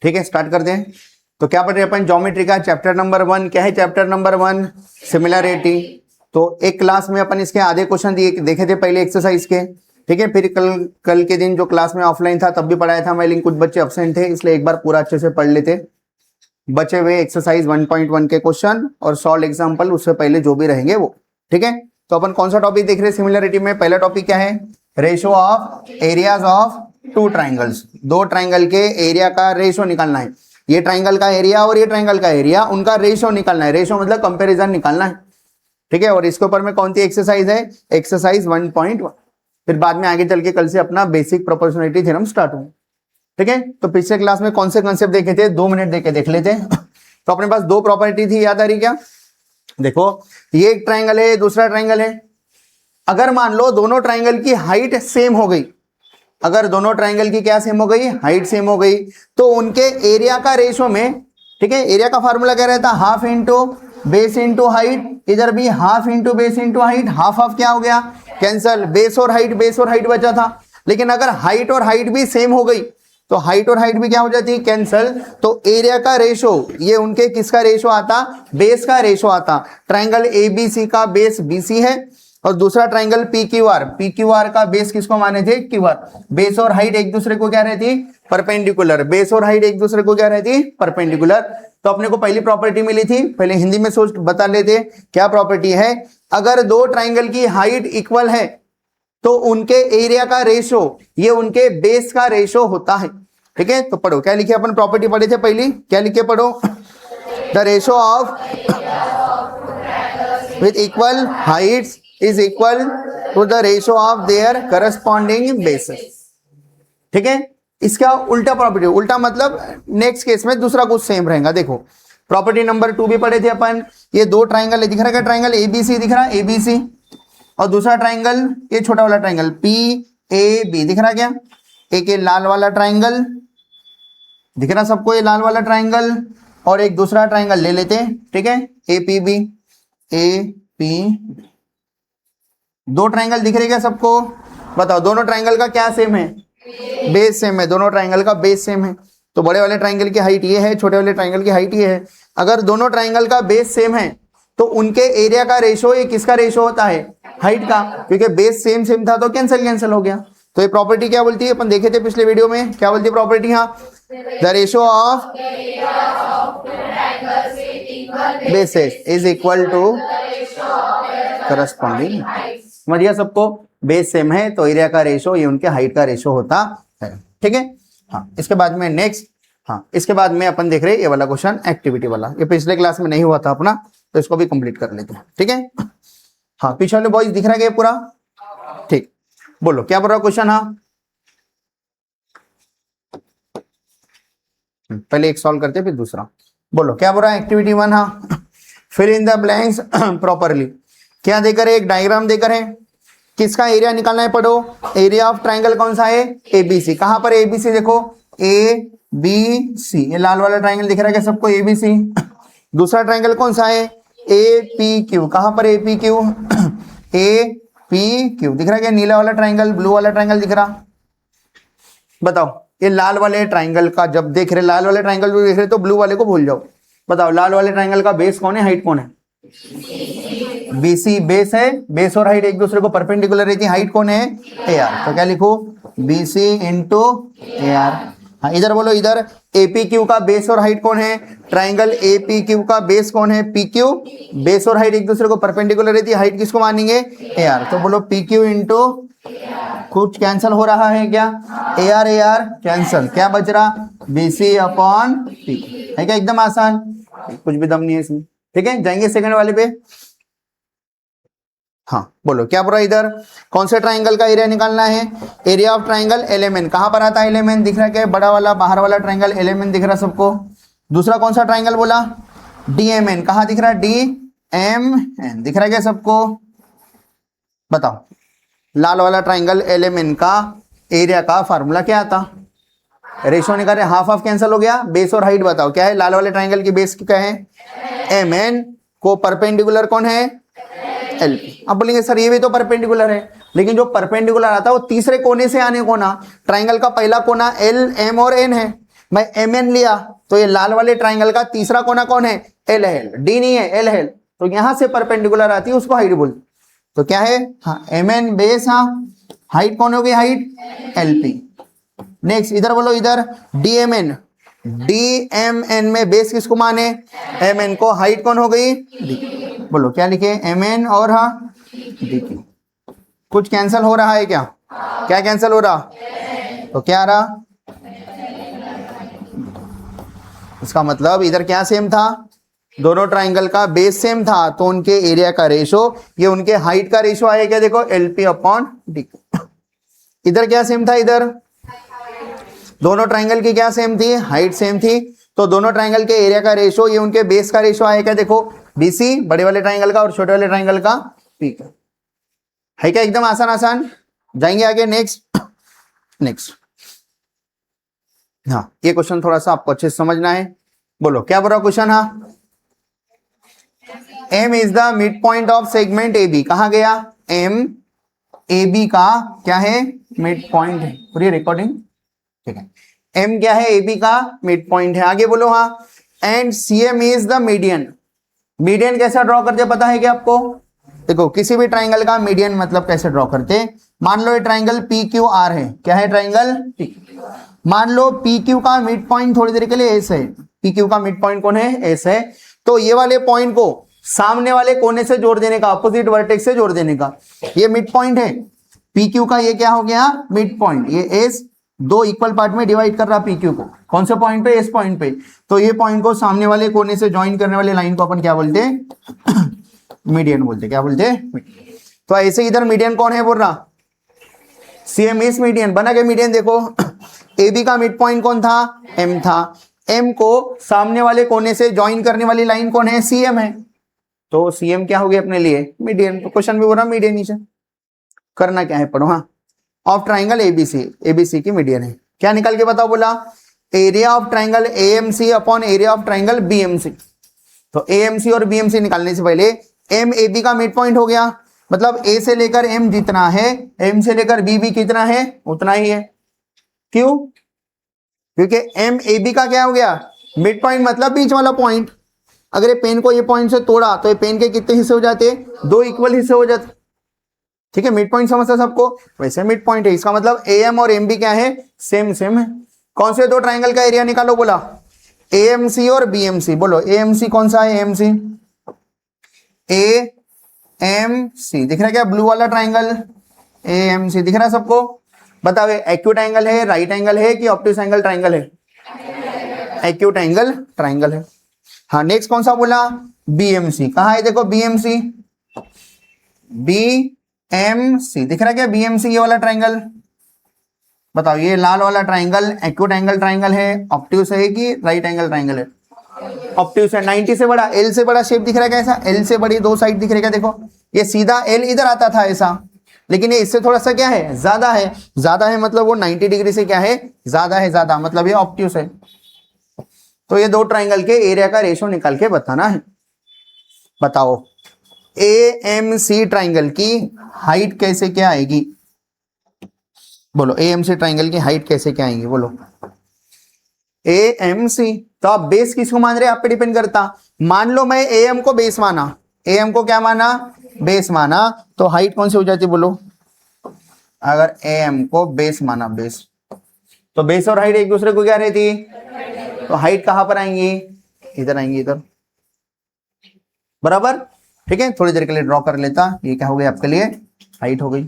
ठीक है, स्टार्ट करते हैं। तो क्या पढ़ रहे हैं अपन, ज्योमेट्री का चैप्टर नंबर 1। क्या है चैप्टर नंबर 1? सिमिलरिटी। तो एक क्लास में अपन इसके आधे क्वेश्चन देखे थे पहले एक्सरसाइज के, ठीक है। फिर कल के दिन जो क्लास में ऑफलाइन था तब भी पढ़ाया था मैं, लेकिन कुछ बच्चे एब्सेंट थे, इसलिए एक बार पूरा अच्छे से पढ़ लेते। बचे हुए एक्सरसाइज 1.1 के क्वेश्चन और सॉल्व एग्जाम्पल उससे पहले जो भी रहेंगे वो, ठीक है। तो अपन कौन सा टॉपिक देख रहे हैं सिमिलरिटी में? पहला टॉपिक क्या है? Ratio of areas of two triangles. दो ट्राइंगल के एरिया का रेशो निकालना है। ये ट्राइंगल का एरिया और ये ट्राइंगल का एरिया, उनका रेशो निकालना है। रेशो मतलब कंपैरिजन निकालना है, ठीक है। और इसके ऊपर में कौन सी एक्सरसाइज है? एक्सरसाइज 1.1। फिर बाद में आगे चल के कल से अपना बेसिक प्रोपोर्शनलिटी थ्योरम स्टार्ट होगा, ठीक है। तो पिछले क्लास में कौन से कॉन्सेप्ट देखे थे? 2 मिनट देके देख लेते। तो अपने पास दो प्रॉपर्टी थी, याद आ रही क्या? देखो, ये एक ट्राइंगल है, दूसरा ट्राइंगल है। अगर मान लो दोनों ट्राइंगल की हाइट सेम हो गई, अगर दोनों ट्राइंगल की क्या सेम हो गई? हाइट सेम हो गई, तो उनके एरिया का रेशो में, ठीक है, एरिया का फार्मूला क्या रहता? Half into base into height. इधर भी half into base into height. Half half क्या हो गया? कैंसल। बेस और हाइट बचा था। लेकिन अगर हाइट और हाइट भी सेम हो गई तो हाइट और हाइट भी क्या हो जाती है? कैंसल। तो एरिया का रेशो, ये उनके किसका रेशो आता? बेस का रेशो आता। ट्राइंगल एबीसी का बेस बीसी है और दूसरा ट्राइंगल पीक्यूआर का बेस किसको माने थे? क्यूआर। बेस और हाइट एक दूसरे को क्या रहती? परपेंडिकुलर। बेस और हाइट एक दूसरे को क्या रहती? परपेंडिकुलर। तो अपने को पहली प्रॉपर्टी मिली थी, पहले हिंदी में सोच बता लेते। क्या प्रॉपर्टी है? अगर दो ट्राइंगल की हाइट इक्वल है तो उनके एरिया का रेशो ये उनके बेस का रेशो होता है, ठीक है। तो पढ़ो, क्या लिखे अपन? प्रॉपर्टी पढ़े थे पहली, क्या लिखे? पढ़ो, the ratio of with equal heights is equal to the ratio of their corresponding bases, ठीक है। इसका उल्टा प्रॉपर्टी, उल्टा मतलब नेक्स्ट केस में दूसरा कुछ सेम रहेगा। देखो, प्रॉपर्टी नंबर 2 भी पढ़े थे अपन। ये दो ट्राइंगल है, दिख रहा है क्या? ट्राइंगल एबीसी दिख रहा है, एबीसी। और दूसरा ट्राइंगल ये छोटा वाला ट्राइंगल पी ए बी, दिख रहा क्या? एक ये लाल वाला ट्राइंगल दिख रहा सबको, ये लाल वाला ट्राइंगल। और एक दूसरा ट्राइंगल ले लेते हैं, ठीक है, ए पी बी। दो ट्राइंगल दिख रहे क्या सबको? बताओ, दोनों ट्राइंगल का क्या सेम है? बेस सेम है। दोनों ट्राइंगल का बेस सेम है। तो बड़े वाले ट्राइंगल की हाइट ये है, छोटे वाले ट्राइंगल की हाइट ये है। अगर दोनों ट्राइंगल का बेस सेम है तो उनके एरिया का रेशो ये किसका रेशो होता है? हाइट का, क्योंकि बेस सेम था तो कैंसिल हो गया। तो ये प्रॉपर्टी क्या बोलती है? अपन देखे थे पिछले वीडियो में, क्या बोलती है प्रॉपर्टी? हाँ, the ratio of bases is equal to corresponding. समझ गया सबको? बेस सेम है तो एरिया का रेशो ये उनके हाइट का रेशो होता है, ठीक है। हाँ, इसके बाद में नेक्स्ट, हाँ, इसके बाद में अपन देख रहे हैं ये वाला क्वेश्चन, एक्टिविटी वाला। ये पिछले क्लास में नहीं हुआ था अपना, तो इसको भी कंप्लीट कर लेते हैं, ठीक है। हाँ, पीछे वाले बॉयज दिख रहा है पूरा? ठीक, बोलो क्या बोल रहा क्वेश्चन? हाँ, पहले एक सॉल्व करते फिर दूसरा। बोलो क्या बोल रहा है? एक्टिविटी 1। हाँ, fill in the blanks properly. क्या देकर है? एक डायग्राम देकर है, किसका एरिया निकालना है? पढ़ो, एरिया ऑफ ट्राइंगल कौन सा है? एबीसी। कहां पर एबीसी? देखो, ए बी सी, ये लाल वाला ट्राइंगल दिख रहा है क्या सबको? एबीसी। दूसरा ट्राइंगल कौन सा है? A P Q. कहां पर A P Q? A P Q दिख रहा है क्या? नीला वाला ट्राइंगल, ब्लू वाला ट्राइंगल दिख रहा। बताओ, ये लाल वाले ट्राइंगल का जब देख रहे, लाल वाले ट्राइंगल को देख रहे तो ब्लू वाले को भूल जाओ। बताओ, लाल वाले ट्राइंगल का बेस कौन है, हाइट कौन है? बीसी बेस है। बेस और हाइट एक दूसरे को परपेंडिकुलर रहती है। हाइट कौन है? A R. तो क्या लिखो? BC into A R. हाँ, इधर बोलो, इधर एपी क्यू का बेस और हाइट कौन है? ट्राइंगल एपी क्यू का बेस कौन है? P Q. बेस और हाइट एक दूसरे को परपेंडिकुलर रहती है, हाइट किसको मानेंगे? A R. तो बोलो पी क्यू इंटू, कुछ कैंसल हो रहा है क्या? ए आर कैंसल, क्या बच रहा? BC upon P. है क्या? एकदम आसान, कुछ भी दम नहीं है इसमें, ठीक है। जाएंगे सेकंड वाले पे। हाँ, बोलो क्या बोल रहा है? इधर कौन से ट्राइंगल का एरिया निकालना है? Area of triangle LMN. कहां पर आता है एलएमएन? दिख रहा है क्या? बड़ा वाला बाहर वाला ट्राइंगल एलएमएन दिख रहा सबको। दूसरा कौन सा ट्राइंगल बोला? डीएमएन। कहां दिख रहा है? डीएमएन दिख रहा है क्या सबको? बताओ, लाल वाला ट्राइंगल एलएमएन का एरिया का फार्मूला क्या आता? रेशो निकाल रहे, हाफ हाफ कैंसिल हो गया। बेस और हाइट बताओ क्या है? लाल वाले ट्राइंगल की बेस क्या है? एम एन को परपेंडिकुलर कौन है? एल। अब बोलेंगे सर ये भी तो परपेंडिकुलर है, लेकिन जो परपेंडिकुलर आता है वो तीसरे कोने से आने कोना। ट्राइंगल का पहला कोना एल एम और एन है, मैं mn लिया तो ये लाल वाले ट्राइंगल का तीसरा कोना कौन है, एल है, डी नहीं है, एल है, तो यहां से परपेंडिकुलर आती है उसको हाइट बोलते। तो क्या है, हाँ mn बेस, हाँ हाइट कौन हो गई, हाइट एलपी। नेक्स्ट इधर बोलो, इधर dmn, dmn में बेस किसको माने, mn को, हाइट कौन हो गई, d। बोलो क्या लिखे, mn और हाँ dp। कुछ कैंसिल हो रहा है क्या, क्या कैंसिल हो रहा, तो क्या आ रहा, इसका मतलब इधर क्या सेम था, दोनों ट्राइंगल का बेस सेम था, तो उनके एरिया का रेशो, ये उनके हाइट का रेशो आएगा क्या, देखो एलपी अपॉन डी। इधर क्या सेम था, इधर दोनों ट्राइंगल की क्या सेम थी, हाइट सेम थी, तो दोनों ट्राइंगल के एरिया का रेशो, ये उनके बेस का रेशो आएगा देखो, बीसी बड़े वाले ट्राइंगल का और छोटे वाले ट्राइंगल का पी का, है क्या, एकदम आसान आसान। जाएंगे आगे, नेक्स्ट नेक्स्ट। हाँ ये क्वेश्चन थोड़ा सा आपको अच्छे से समझना है। बोलो क्या बोल रहा क्वेश्चन, हाँ M is the mid point of segment A B, कहा गया, M ए बी का क्या है, मिड पॉइंट है, पूरी रिकॉर्डिंग ठीक है, M क्या है, ए बी का मिड पॉइंट है। आगे बोलो, हाँ and C M is the median. Median कैसा ड्रॉ करते पता है क्या आपको, देखो किसी भी ट्राइंगल का मीडियन मतलब कैसे ड्रॉ करते, मान लो ये ट्राइंगल पी क्यू आर है, क्या है ट्राइंगल पी, मान लो पी क्यू का मिड पॉइंट थोड़ी देर के लिए एस है, पी क्यू का मिड पॉइंट कौन है, एस है, तो ये वाले पॉइंट को सामने वाले कोने से जोड़ देने का, अपोजिट वर्टेक्स से जोड़ देने का, ये मिड पॉइंट है पी क्यू का, ये क्या हो गया मिड पॉइंट, ये एस दो इक्वल पार्ट में डिवाइड कर रहा पी क्यू को, कौन से पॉइंट पे, एस पॉइंट पे, तो ये पॉइंट को सामने वाले कोने से ज्वाइन करने वाले लाइन को अपन क्या बोलते हैं, मीडियन बोलते, क्या बोलते हैं। तो ऐसे इधर मीडियन कौन है बोल रहा, सीएम इज मीडियन, बना के मीडियन देखो, ए बी का मिड पॉइंट कौन था, एम था, एम को सामने वाले कोने से ज्वाइन करने वाली लाइन कौन है, सीएम है, तो सीएम क्या हो गया अपने लिए मीडियन। तो क्वेश्चन में बोल रहा मीडियन नीचे करना क्या है, पढ़ो, हाँ ऑफ ट्राइंगल एबीसी, एबीसी की मीडियन है, क्या निकाल के बताओ, बोला area of triangle AMC upon area of triangle BMC. तो एएमसी और बीएमसी निकालने से पहले एम ए बी का मिड पॉइंट हो गया, मतलब ए से लेकर एम जितना है, एम से लेकर बी भी कितना है उतना ही है, क्यों, क्योंकि एम ए बी का क्या हो गया मिड पॉइंट, मतलब बीच वाला पॉइंट। अगर ये पेन को ये पॉइंट से तोड़ा तो ये पेन के कितने हिस्से हो जाते, दो इक्वल हिस्से हो जाते, ठीक है, मिड पॉइंट समझता सबको, वैसे मिड पॉइंट है, इसका मतलब ए एम और एम बी क्या है, सेम सेम है। कौन से दो ट्राइंगल का एरिया निकालो, बोला एएमसी और बीएमसी, बोलो एएमसी कौन सा है, एएमसी, ए एम सी दिख रहा है क्या, ब्लू वाला ट्राइंगल एएमसी दिख रहा है सबको, बताओ एक्यूट एंगल है, राइट एंगल है कि ऑब्ट्यूस एंगल ट्राइंगल है, एक्यूट एंगल ट्राइंगल है। हाँ नेक्स्ट कौन सा बोला, बीएमसी, कहाँ है देखो बीएमसी, बीएमसी दिख रहा है क्या, बीएमसी ये वाला ट्राइंगल, बताओ ये लाल वाला ट्राइंगल एक्यूट एंगल ट्राइंगल है, ऑब्ट्यूस है कि राइट एंगल ट्राइंगल है, ऑब्ट्यूस है, 90 से बड़ा, एल से बड़ा शेप दिख रहा है कैसा, एल से बड़ी दो साइड दिख रही है, देखो ये सीधा एल इधर आता था ऐसा, लेकिन ये इससे थोड़ा सा क्या है, ज्यादा है, ज्यादा है मतलब वो 90 डिग्री से क्या है, ज्यादा है, ज्यादा मतलब ये ऑब्ट्यूस है। तो ये दो ट्राइंगल के एरिया का रेशो निकाल के बताना है। बताओ ए एम सी ट्राइंगल की हाइट कैसे क्या आएगी, बोलो ए एम सी ट्राइंगल की हाइट कैसे क्या आएगी, बोलो ए एम सी। तो आप बेस किसको मान रहे हैं, आप पे डिपेंड करता, मान लो मैं ए एम को बेस माना, ए एम को क्या माना, बेस माना, तो हाइट कौन सी हो जाती, बोलो अगर ए एम को बेस माना, बेस, तो बेस और हाइट एक दूसरे को क्या रहती, तो हाइट कहां पर आएंगी, इधर आएंगी, इधर, बराबर, ठीक है। थोड़ी देर के लिए ड्रॉ कर लेता, ये क्या हो गया आपके लिए, हाइट हो गई।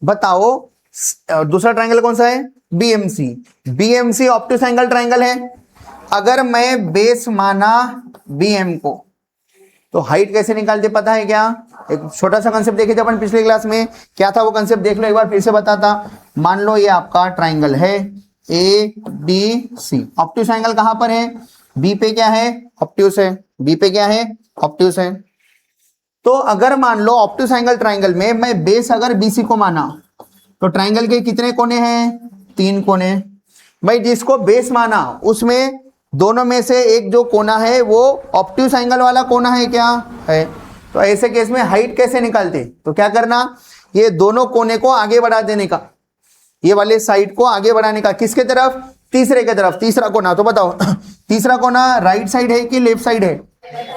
बताओ दूसरा ट्राइंगल कौन सा है, BMC, BMC obtuse angle triangle है, अगर मैं बेस माना बीएम को तो हाइट कैसे निकालते पता है क्या, एक छोटा सा कंसेप्ट देखे थे अपन पिछले क्लास में, क्या था वो कंसेप्ट देख लो एक बार फिर से बताता। मान लो ये आपका ट्राइंगल है A B C, obtuse angle कहां पर है, बी पे क्या है, ऑब्ट्यूस है, बी पे क्या है, ऑब्ट्यूस है। तो अगर मान लो ऑब्ट्यूस एंगल ट्राइंगल में मैं बेस अगर बीसी को माना तो ट्राइंगल के कितने कोने हैं, 3 कोने। भाई जिसको बेस माना उसमें दोनों में से एक जो कोना है वो ऑब्ट्यूस एंगल वाला कोना है क्या है, तो ऐसे केस में हाइट कैसे निकालते, तो क्या करना, ये दोनों कोने को आगे बढ़ा देने का, ये वाले साइड को आगे बढ़ाने का, किसके तरफ, तीसरे की तरफ, तीसरा कोना, तो बताओ तीसरा कोना राइट साइड है कि लेफ्ट साइड है?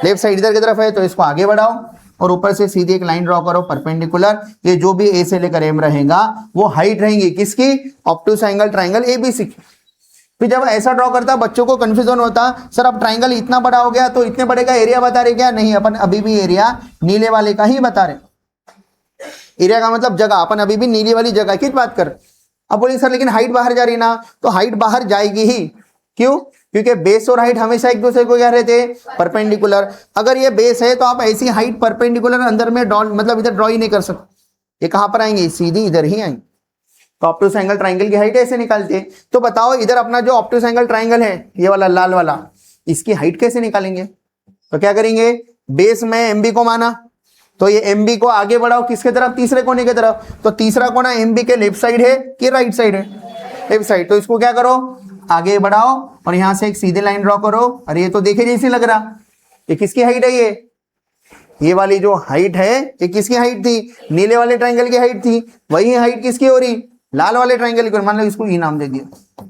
लेफ्ट साइड इधर की तरफ है, तो इसको आगे बढ़ाओ और ऊपर से सीधी एक लाइन ड्रॉ करो परपेंडिकुलर। ये जो भी ए से लेकर एम रहेगा वो हाइट रहेंगी किसकी? ऑब्टूस एंगल ट्राइंगल एबीसी की। फिर जब ऐसा ड्रॉ करता बच्चों को कंफ्यूजन होता, सर अब ट्राइंगल इतना बड़ा हो गया तो इतने बड़े का एरिया बता रहे क्या? नहीं, अपन अभी भी एरिया नीले वाले का ही बता रहे। एरिया का मतलब जगह, अपन अभी भी नीली वाली जगह की बात कर। अब बोलिए सर लेकिन हाइट बाहर जा रही ना, तो हाइट बाहर जाएगी ही। क्यों? क्योंकि बेस और हाइट हमेशा एक दूसरे को क्या रहते हैं? परपेंडिकुलर। अगर ये बेस है तो आप ऐसी हाइट परपेंडिकुलर अंदर में ड्रॉ, मतलब इधर ड्रॉ ही नहीं कर सकते। ये कहां पर आएंगे? सीधी इधर ही आएंगे। तो ऑब्टूस एंगल ट्राइंगल की हाइट ऐसे निकालते हैं। तो बताओ इधर अपना जो ऑब्टूस एंगल ट्राइंगल है, ये वाला लाल वाला, इसकी हाइट कैसे निकालेंगे? तो क्या करेंगे? बेस में एमबी को माना, तो ये एमबी को आगे बढ़ाओ किसके तरफ? तीसरे कोने की तरफ। तो तीसरा कोना एमबी के लेफ्ट साइड है कि राइट साइड है? Left side. तो इसको क्या करो? आगे बढ़ाओ और यहां से एक सीधी लाइन ड्रॉ करो। अरे ये तो देखे जैसे लग रहा, ये किसकी हाइट है? ये वाली जो हाइट है ये किसकी हाइट थी? नीले वाले ट्राइंगल की हाइट थी। वही हाइट किसकी हो रही? लाल वाले ट्राइंगल की। मान लो इसको ई नाम दे दिया।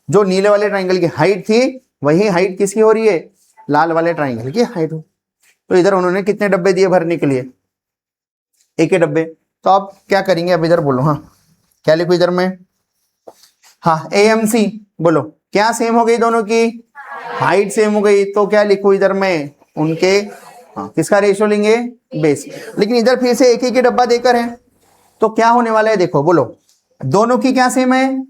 जो नीले वाले ट्राइंगल की हाइट थी वही हाइट किसकी हो रही है? लाल वाले ट्राइंगल की हाइट हो। तो इधर उन्होंने कितने डब्बे दिए भरने के लिए? एक ही डब्बे। तो आप क्या करेंगे? अब इधर बोलो। हाँ, क्या लिखो इधर में? हाँ, एएमसी बोलो। क्या सेम हो गई? दोनों की हाइट सेम हो गई। तो क्या लिखो इधर में? उनके किसका रेशियो लेंगे? बेस। लेकिन इधर फिर से एक ही डब्बा देकर है, तो क्या होने वाला है? देखो बोलो, दोनों की क्या सेम है?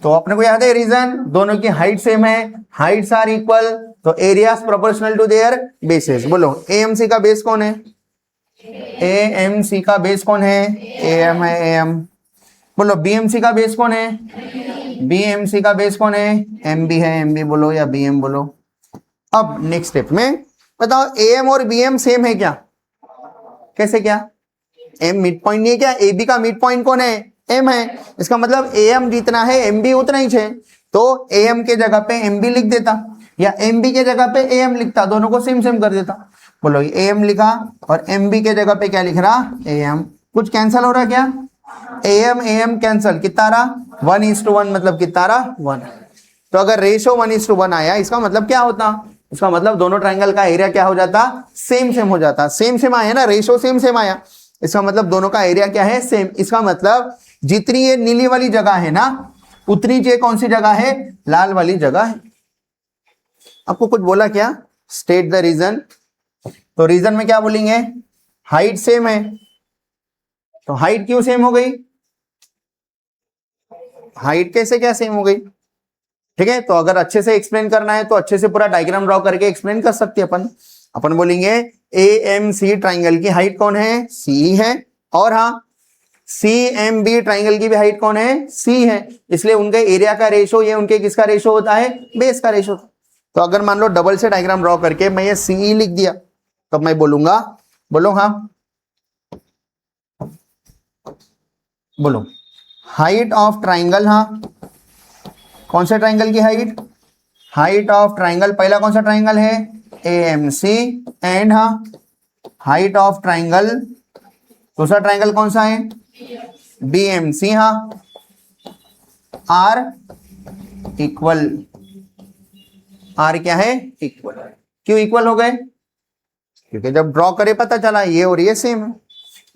तो अपने को याद है रीजन, दोनों की हाइट सेम है, हाइट्स आर इक्वल, तो areas proportional to their bases. बोलो एएमसी का बेस कौन है? एएमसी का बेस कौन है? एएम है, एएम। बोलो बीएमसी का बेस कौन है? बीएमसी का बेस कौन है? एमबी है, एमबी बोलो या बीएम बोलो। अब नेक्स्ट स्टेप में बताओ, एएम और बीएम सेम है क्या? कैसे क्या? एम मिड पॉइंट नहीं है क्या? ए बी का मिड पॉइंट कौन है? एम है। इसका मतलब एम जितना है एम बी उतना ही है। तो एम के जगह पे एम बी लिख देता या एम बी के जगह पे एम लिखता, दोनों को सेम सेम कर देता। बोलो एम लिखा और एम बी के जगह पे क्या लिख रहा? एम। कुछ कैंसिल हो रहा क्या? एम एम कैंसिल, कितना रहा? 1:1, मतलब कितना रहा? 1। तो अगर रेशो 1:1 आया, इसका मतलब क्या होता? इसका मतलब दोनों ट्राइंगल का एरिया क्या हो जाता? सेम सेम हो जाता। सेम सेम आया ना, रेशो सेम सेम आया, इसका मतलब दोनों का एरिया क्या है? सेम। इसका मतलब जितनी ये नीली वाली जगह है ना, उतनी ये कौन सी जगह है? लाल वाली जगह है। आपको कुछ बोला क्या? State the reason. तो रीजन में क्या बोलेंगे? हाइट सेम है। तो हाइट क्यों सेम हो गई? हाइट कैसे क्या सेम हो गई? ठीक है, तो अगर अच्छे से एक्सप्लेन करना है तो अच्छे से पूरा डायग्राम ड्रॉ करके एक्सप्लेन कर सकते हैं अपन बोलेंगे ए एम सी ट्राइंगल की हाइट कौन है? सी है। और हाँ, सी एम बी ट्राइंगल की भी हाइट कौन है? सी है। इसलिए उनके एरिया का रेशो, ये उनके किसका रेशो होता है? बेस का रेशो। तो अगर मान लो डबल से डायग्राम ड्रॉ करके मैं ये सी लिख दिया, तो मैं बोलूंगा, बोलो हाँ, बोलो हाइट ऑफ ट्राइंगल। हाँ, कौन से ट्राइंगल की हाइट? हाइट ऑफ ट्राइंगल, पहला कौन सा ट्राइंगल है? एएमसी। एंड हाँ, हाइट ऑफ ट्राइंगल, दूसरा ट्राइंगल कौन सा है? बीएमसी। हाँ, आर इक्वल, आर क्या है? इक्वल। क्यों इक्वल हो गए? क्योंकि जब ड्रॉ करे पता चला ये और ये सेम है।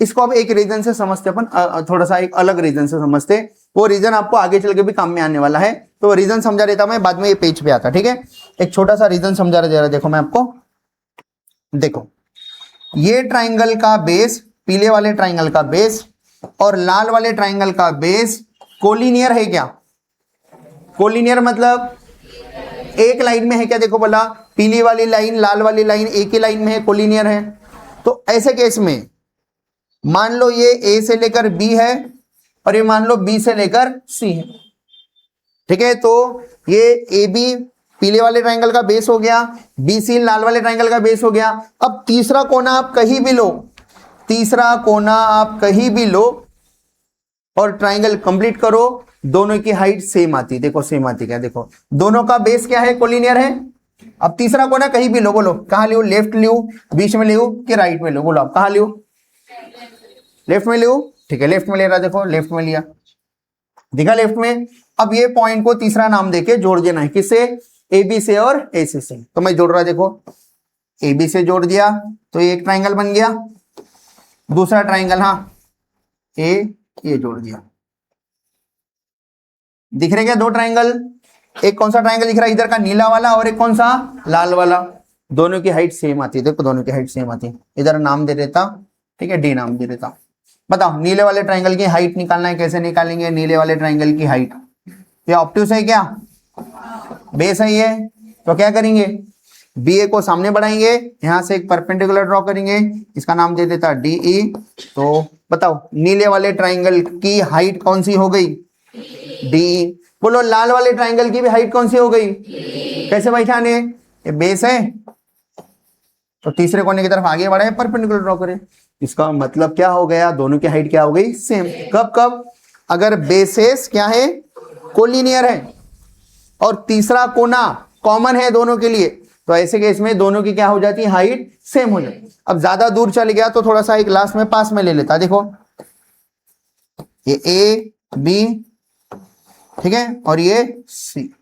इसको अब एक रीजन से समझते अपन, थोड़ा सा एक अलग रीजन से समझते। वो रीजन आपको आगे चल के भी काम में आने वाला है, तो रीजन समझा देता मैं, बाद में ये पेज पे आता। ठीक है, एक छोटा सा रीजन समझा दे रहा। देखो मैं आपको, देखो ये ट्राइंगल का बेस, पीले वाले ट्राइंगल का बेस और लाल वाले ट्राइंगल का बेस कोलिनियर है क्या? कोलिनियर मतलब एक लाइन में है क्या? देखो बोला, पीली वाली लाइन लाल वाली लाइन एक ही लाइन में है, कोलिनियर है। तो ऐसे केस में मान लो ये ए से लेकर बी है और ये मान लो बी से लेकर सी है। ठीक है, तो ये ए बी पीले वाले ट्राइंगल का बेस हो गया, बी सी लाल वाले ट्राइंगल का बेस हो गया। अब तीसरा कोना आप कहीं भी लो, तीसरा कोना आप कहीं भी लो और ट्राइंगल कंप्लीट करो, दोनों की हाइट सेम आती। देखो सेम आती क्या? देखो दोनों का बेस क्या है? कोलिनियर है। अब तीसरा कोना कहीं भी लो, बोलो कहां लियो? लेफ्ट लियो, बीच में लियो कि राइट में लियो? बोलो आप कहां लियो? लेफ्ट में लियो। ठीक है, लेफ्ट में ले रहा, देखो लेफ्ट में लिया, दिखा लेफ्ट में। अब ये पॉइंट को तीसरा नाम देके जोड़ देना है, किससे? ए बी से और ए सी से। तो मैं जोड़ रहा, देखो ए बी से जोड़ दिया तो ये एक ट्राइंगल बन गया, दूसरा ट्राइंगल, हाँ ये जोड़ दिया। दिख रहे क्या दो ट्राइंगल? एक कौन सा ट्राइंगल दिख रहा है इधर का, नीला वाला, और एक कौन सा, लाल वाला। दोनों की हाइट सेम आती है, देखो दोनों की हाइट सेम आती है। इधर नाम दे देता, ठीक है, डी नाम दे देता। बताओ नीले वाले ट्राइंगल की हाइट निकालना है, कैसे निकालेंगे नीले वाले ट्राइंगल की हाइट? ये ऑब्ट्यूस है क्या? बेस है ये, तो क्या करेंगे, बी ए को सामने बढ़ाएंगे, यहां से एक परपेंडिकुलर ड्रॉ करेंगे, इसका नाम दे देता डी ई। तो बताओ नीले वाले ट्राइंगल की हाइट कौन सी हो गई? डी। बोलो लाल वाले ट्राइंगल की भी हाइट कौन सी हो गई? कैसे पहचाने? ये बेस है तो तीसरे कोने की तरफ आगे बढ़े, परपेंडिकुलर ड्रॉ करें। इसका मतलब क्या हो गया, दोनों की हाइट क्या हो गई? सेम। कब कब? अगर बेसेस क्या है, कोलिनियर है, और तीसरा कोना कॉमन है दोनों के लिए, तो ऐसे केस में दोनों की क्या हो जाती है, हाइट सेम हो जाती है। अब ज्यादा दूर चल गया तो थोड़ा सा एक लास्ट में पास में ले लेता, देखो ये ए बी, ठीक है, और ये सी।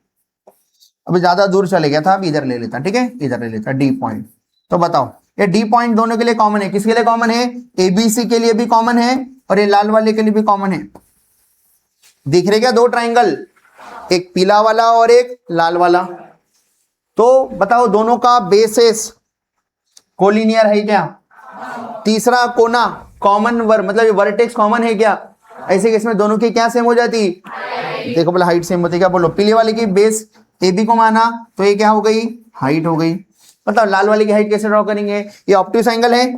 अब ज्यादा दूर चले गया था, अब इधर ले लेता, ठीक है, इधर ले लेता डी पॉइंट। तो बताओ ये डी पॉइंट दोनों के लिए कॉमन है, किसके लिए कॉमन है? एबीसी के लिए भी कॉमन है, और ये लाल वाले के लिए भी कॉमन है। दिख रहे क्या दो ट्राइंगल, एक पीला वाला और एक लाल वाला। तो बताओ दोनों का बेसिस कोलिनियर है क्या? तीसरा कोना कॉमन मतलब वर्टेक्स कॉमन है क्या? ऐसे केस में दोनों की क्या सेम हो जाती? देखो बोला हाइट सेम होती है क्या? बोलो पीले वाले की बेस ए बी को माना तो ये क्या हो गई? हाइट हो गई। बताओ लाल वाले की हाइट कैसे ड्रॉ करेंगे? ये ऑब्ट्यूस एंगल है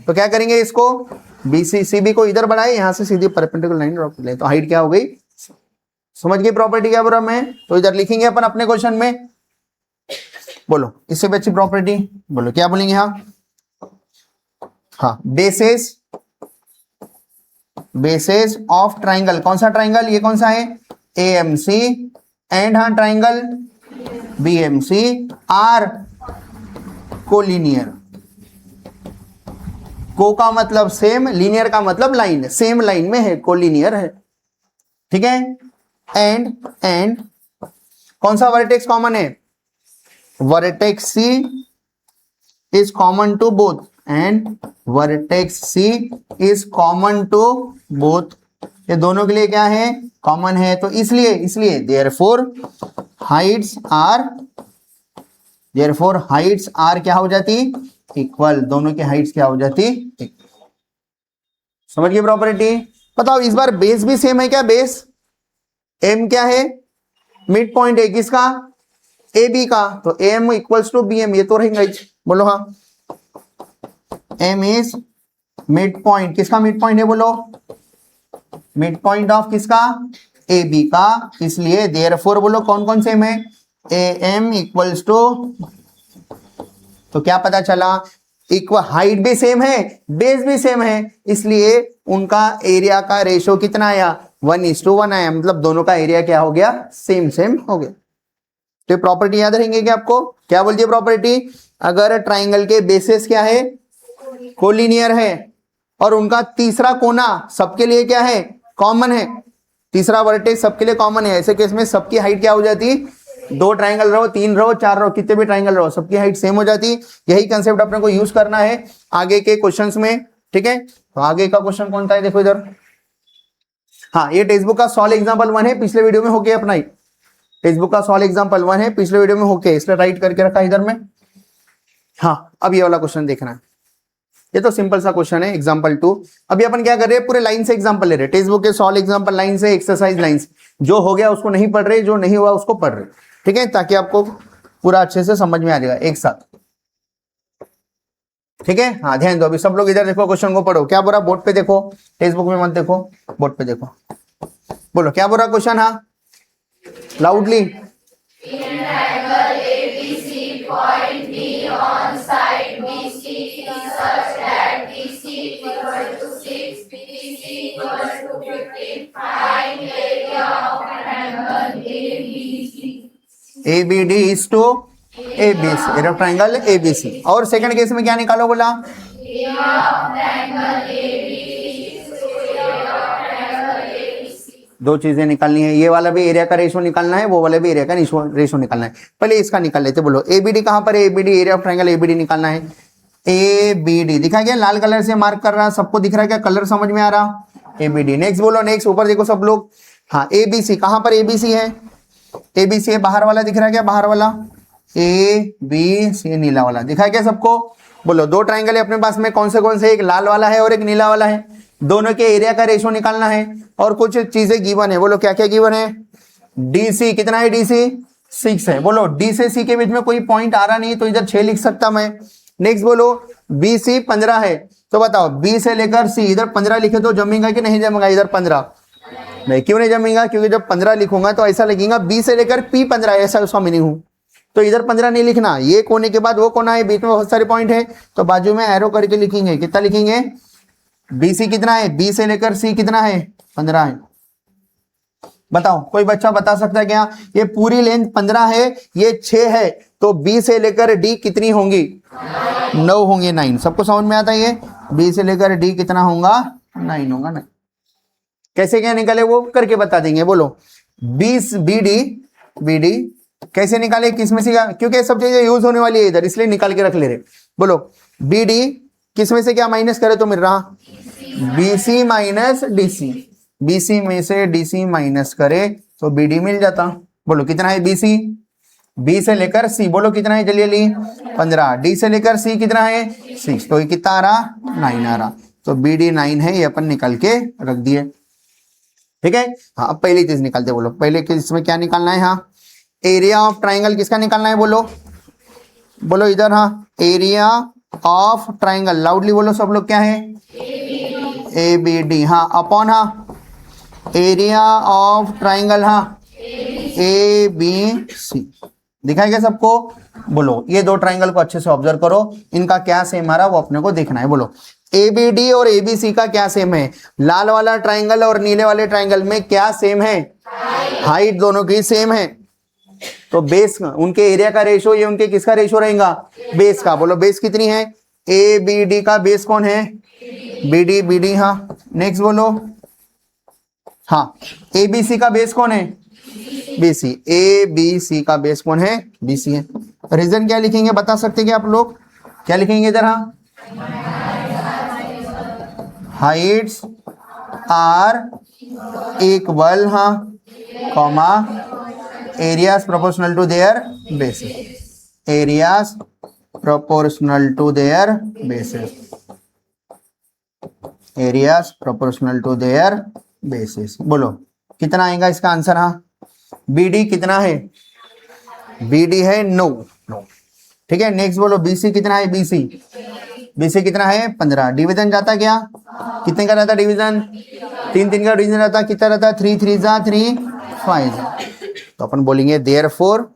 तो क्या करेंगे, इसको बी सी सी बी को इधर बढ़ाए, यहां से सीधी परपेंडिकुलर लाइन ड्रॉ कर ले, तो हाइट क्या हो गई? समझ गए प्रॉपर्टी क्या बोला मैं? तो इधर लिखेंगे अपन अपने क्वेश्चन में। बोलो इससे भी अच्छी प्रॉपर्टी, बोलो क्या बोलेंगे? हाँ बेसेस ऑफ ट्राइंगल, कौन सा ट्राइंगल? ये कौन सा है? एएमसी एंड हाँ ट्राइंगल बीएमसी आर कोलिनियर। को का मतलब सेम, लीनियर का मतलब लाइन, सेम लाइन में है, कोलिनियर है, ठीक है। एंड कौन सा वर्टेक्स कॉमन है? Vertex C is common to both, and vertex C is common to both. ये दोनों के लिए क्या है? कॉमन है। तो इसलिए देयरफॉर हाइट्स आर क्या हो जाती? इक्वल। दोनों की हाइट्स क्या हो जाती? समझ गए प्रॉपर्टी? बताओ इस बार बेस भी सेम है क्या? बेस एम क्या है? मिड पॉइंट है किसका? ए बी का, तो M equals to B M, ये तो रहेगा। बोलो हाँ, एम इज मिड पॉइंट, किसका मिड पॉइंट है? बोलो मिड पॉइंट ऑफ किसका? ए बी का। इसलिए देयरफॉर बोलो कौन कौन सेम है? ए एम इक्वल्स टू, तो क्या पता चला? इक्वल, हाइट भी सेम है, बेस भी सेम है, इसलिए उनका एरिया का रेशो कितना आया? 1:1 आया। मतलब दोनों का एरिया क्या हो गया? सेम हो गया। तो प्रॉपर्टी याद रहेंगे क्या आपको? क्या बोलती है प्रॉपर्टी? अगर ट्राइंगल के बेसिस क्या है? कोलिनियर है, और उनका तीसरा कोना सबके लिए क्या है? कॉमन है। तीसरा वर्टेक्स सबके लिए कॉमन है। ऐसे केस में सबकी हाइट क्या हो जाती? दो ट्राइंगल रहो, तीन रहो, चार रहो, कितने भी ट्राइंगल रहो, सबकी हाइट सेम हो जाती। यही कंसेप्ट अपने को यूज करना है आगे के क्वेश्चंस में, ठीक है। तो आगे का क्वेश्चन कौन सा है? देखो इधर, हाँ, ये टेक्स्ट बुक का सॉल्व एग्जांपल 1 है, पिछले वीडियो में होके अपना ही टेक्स्ट बुक का सॉल्व एग्जांपल 1 है, पिछले वीडियो में होके, इसलिए राइट करके रखा इधर में। हाँ, अब ये वाला क्वेश्चन देखना है। ये तो सिंपल सा क्वेश्चन है, एग्जांपल 2। अभी अपन क्या कर रहे हैं? पूरे लाइन से एग्जांपल ले रहे हैं। टेक्स्ट बुक के सॉल्व एग्जांपल लाइन से, एक्सरसाइज लाइन से। जो हो गया उसको नहीं पढ़ रहे, जो नहीं हुआ उसको पढ़ रहे, ठीक है, ताकि आपको पूरा अच्छे से समझ में आ जाएगा एक साथ, ठीक है। हाँ, ध्यान दो, अभी सब लोग इधर देखो, क्वेश्चन को पढ़ो। क्या बोला? बोर्ड पे देखो, टेक्स्ट बुक में मत देखो, बोर्ड पे देखो। बोलो क्या बोला क्वेश्चन? हाँ, loudly. ABD is to ABC, area of triangle ABC। और सेकंड केस में क्या निकालो? बोला दो चीजें निकालनी है, ये वाला भी एरिया का रेशो निकालना है, वो वाला भी एरिया का रेशो निकालना है। पहले इसका निकाल लेते, बोलो एबीडी कहां पर है, ABD area of triangle ABD निकालना है। एबीडी दिखा गया, लाल कलर से मार्क कर रहा, सबको दिख रहा है क्या, कलर समझ में आ रहा, एबीडी। नेक्स्ट बोलो, नेक्स्ट ऊपर देखो सब लोग, हाँ एबीसी कहां पर एबीसी है, एबीसी है बाहर वाला दिख रहा है क्या, बाहर वाला एबीसी नीला वाला दिखा है क्या सबको। बोलो दो ट्रायंगल है अपने पास में, कौन से, एक लाल वाला है और एक नीला वाला है, दोनों के एरिया का रेशो निकालना है और कुछ चीजें गिवन है। बोलो क्या क्या गिवन है, डीसी कितना है, डीसी 6 है। बोलो डी से सी के बीच में कोई पॉइंट आ रहा नहीं तो इधर 6 लिख सकता मैं। नेक्स्ट बोलो बीसी 15 है, तो बताओ बी से लेकर सी इधर 15 लिखे तो जमेगा कि नहीं जमेगा, इधर 15 नहीं, क्यों नहीं जमेगा, क्योंकि जब 15 लिखूंगा तो ऐसा लगेगा बी से लेकर पी 15 ऐसा उसका मीनिंग हूं, तो इधर 15 नहीं लिखना, ये कोने के बाद वो कोना है, बीच में बहुत सारे पॉइंट है, तो बाजू में एरो करके लिखेंगे, कितना लिखेंगे, बीसी कितना है, बी से लेकर सी कितना है, 15 है। बताओ कोई बच्चा बता सकता है क्या, ये पूरी लेंथ 15 है, ये 6 है, तो बी से लेकर डी कितनी होंगी, 9 होंगे, 9। सबको समझ में आता है, ये बी से लेकर डी कितना होगा, 9 होगा। 9 कैसे क्या निकाले वो करके बता देंगे। बोलो 20 बीडी कैसे निकाले, किस में से, क्योंकि सब चीजें यूज होने वाली है इधर, इसलिए निकाल के रख ले रहे। बोलो बीडी किस में से क्या माइनस करे तो मिल रहा, बीसी माइनस डीसी, बीसी में से डीसी माइनस करे तो बीडी मिल जाता। बोलो कितना है बीसी, बी से लेकर सी बोलो कितना है, जल्दी जल्दी 15, डी से लेकर सी कितना है 6, तो ये कितना आ रहा, 9 आ रहा, तो बीडी 9 है, ये अपन निकाल के रख दिए। ठीक है, हाँ अब पहली चीज निकालते, बोलो पहले कि इसमें क्या निकालना है, हाँ एरिया ऑफ ट्राइंगल किसका निकालना है, बोलो बोलो इधर, हाँ एरिया ऑफ ट्राइंगल, लाउडली बोलो सब लोग, क्या है ए बी डी, हाँ अपॉन, हाँ एरिया ऑफ ट्राइंगल, हाँ ए बी सी, दिखाई क्या सबको। बोलो ये दो ट्राइंगल को अच्छे से ऑब्जर्व करो, इनका क्या सेम आ रहा वो अपने को देखना है। बोलो एबीडी और एबीसी का क्या सेम है, लाल वाला ट्राइंगल और नीले वाले ट्राइंगल में क्या सेम है, हाइट दोनों की सेम है, तो बेस उनके एरिया का रेशो, ये उनके किसका रेशो रहेगा, बेस का। बोलो बेस कितनी है, ए बी डी का बेस कौन है, बीडी बीडी, हाँ नेक्स्ट बोलो, हाँ ए बी सी का बेस कौन है, बीसी, ए बी सी का बेस कौन है, बीसी है। रीजन क्या लिखेंगे बता सकते क्या आप लोग, क्या लिखेंगे इधर, हाँ हाइट्स आर इक्वल, हाँ comma areas proportional to their bases, areas proportional to their bases, areas proportional to their bases. बोलो कितना आएगा इसका आंसर, हाँ बीडी कितना है, बीडी है 9। ठीक है, नेक्स्ट बोलो बीसी कितना है, बीसी बीसी कितना है 15। डिवीजन जाता क्या, कितने का रहता डिवीजन, 3 3 का डिवीजन रहता, कितना रहता 3 3 जा 3 5, तो अपन बोलेंगे देयरफॉर,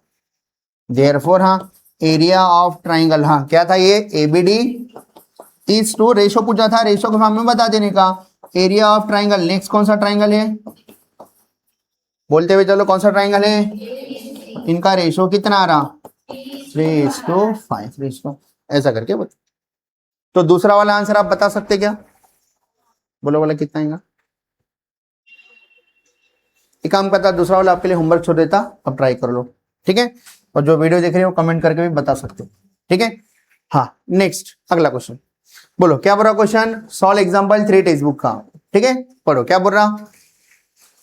हाँ एरिया ऑफ ट्राइंगल, हाँ क्या था ये एबीडी इज टू, रेशो पूछा था, रेशो को सामने बता देने का, एरिया ऑफ ट्राइंगल। नेक्स्ट कौन सा ट्राइंगल है, बोलते हुए चलो कौन सा ट्राइंगल है, इनका रेशो कितना आ रहा 3:5, ऐसा करके बता। तो दूसरा वाला आंसर आप बता सकते क्या, बोलो वाला कितना आएगा। एक काम करता, दूसरा वाला आपके लिए होमवर्क छोड़ देता, अब ट्राई कर लो, ठीक है। और जो वीडियो देख रहे हो कमेंट करके भी बता सकते हो, ठीक है। हाँ नेक्स्ट अगला क्वेश्चन, बोलो क्या बोल रहा question, solve example 3 text book का, ठीक है। पढ़ो क्या बोल रहा,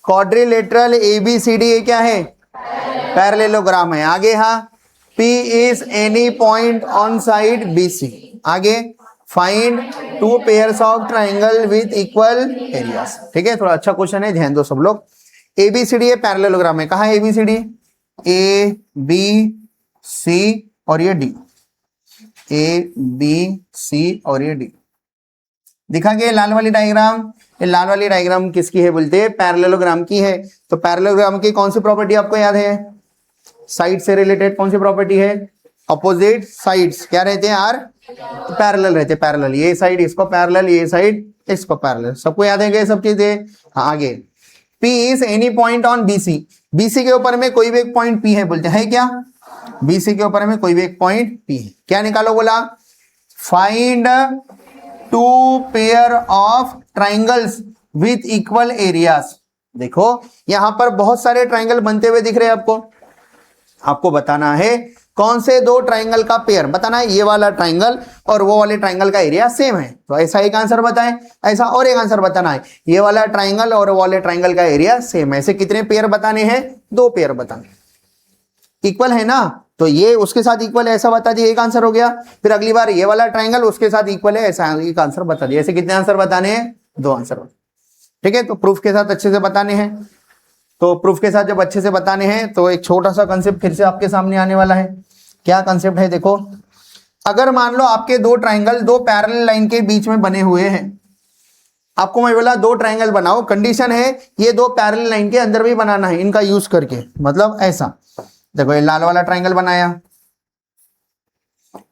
क्वाड्रिलेटरल एबीसीडी ये क्या है, पैरेललोग्राम है। आगे हाँ P is any point on side BC। आगे find 2 pairs of triangle with equal areas. ठीक है, थोड़ा अच्छा क्वेश्चन है, ध्यान दो सब लोग। एबीसीडी ये पैरेललोग्राम है, कहाँ है एबीसीडी, ए बी सी और ये डी, ए बी सी और ये डी। दिखा गया लाल वाली डायग्राम, ये लाल वाली डायग्राम किसकी है बोलते हैं, पैरेललोग्राम की है। तो पैरेललोग्राम की कौन सी प्रॉपर्टी आपको याद है, साइड से रिलेटेड कौन सी प्रॉपर्टी है, अपोजिट साइड्स क्या रहते हैं, आर पैरेलल रहते हैं, पैरेलल, ये साइड इसको पैरेलल, ये साइड इसको पैरेलल, सबको याद है ये सब चीजें। हाँ आगे P is any point on BC, BC के ऊपर में कोई भी एक पॉइंट P है बोलते हैं क्या, BC के ऊपर में कोई भी एक पॉइंट P है, क्या निकालो बोला, find 2 pair of triangles with equal areas. देखो यहां पर बहुत सारे ट्राइंगल बनते हुए दिख रहे हैं आपको। आपको बताना है कौन से दो ट्राइंगल का पेयर बताना है, ये वाला ट्राइंगल और वो वाले ट्राइंगल का एरिया सेम है। तो ऐसा एक आंसर बताएं, ऐसा और एक आंसर बताना है, ये वाला ट्राइंगल और वो वाले ट्राइंगल का एरिया सेम है। ऐसे कितने पेयर बताने हैं, दो पेयर बताने, इक्वल है ना, तो ये उसके साथ इक्वल है ऐसा बता दिया, एक आंसर हो गया। फिर अगली बार ये वाला ट्राइंगल उसके साथ इक्वल है ऐसा एक आंसर बता दिया। ऐसे कितने आंसर बताने हैं, दो आंसर। ठीक है, तो प्रूफ के साथ अच्छे से बताने हैं। तो प्रूफ के साथ जब अच्छे से बताने हैं तो एक छोटा सा कंसेप्ट फिर से आपके सामने आने वाला है। क्या कंसेप्ट है, देखो अगर मान लो आपके दो ट्राइंगल दो पैरेलल लाइन के बीच में बने हुए हैं, आपको मैं बोला दो ट्राइंगल बनाओ, कंडीशन है ये दो पैरेलल लाइन के अंदर भी बनाना है इनका यूज करके। मतलब ऐसा देखो, ये लाल वाला ट्राइंगल बनाया,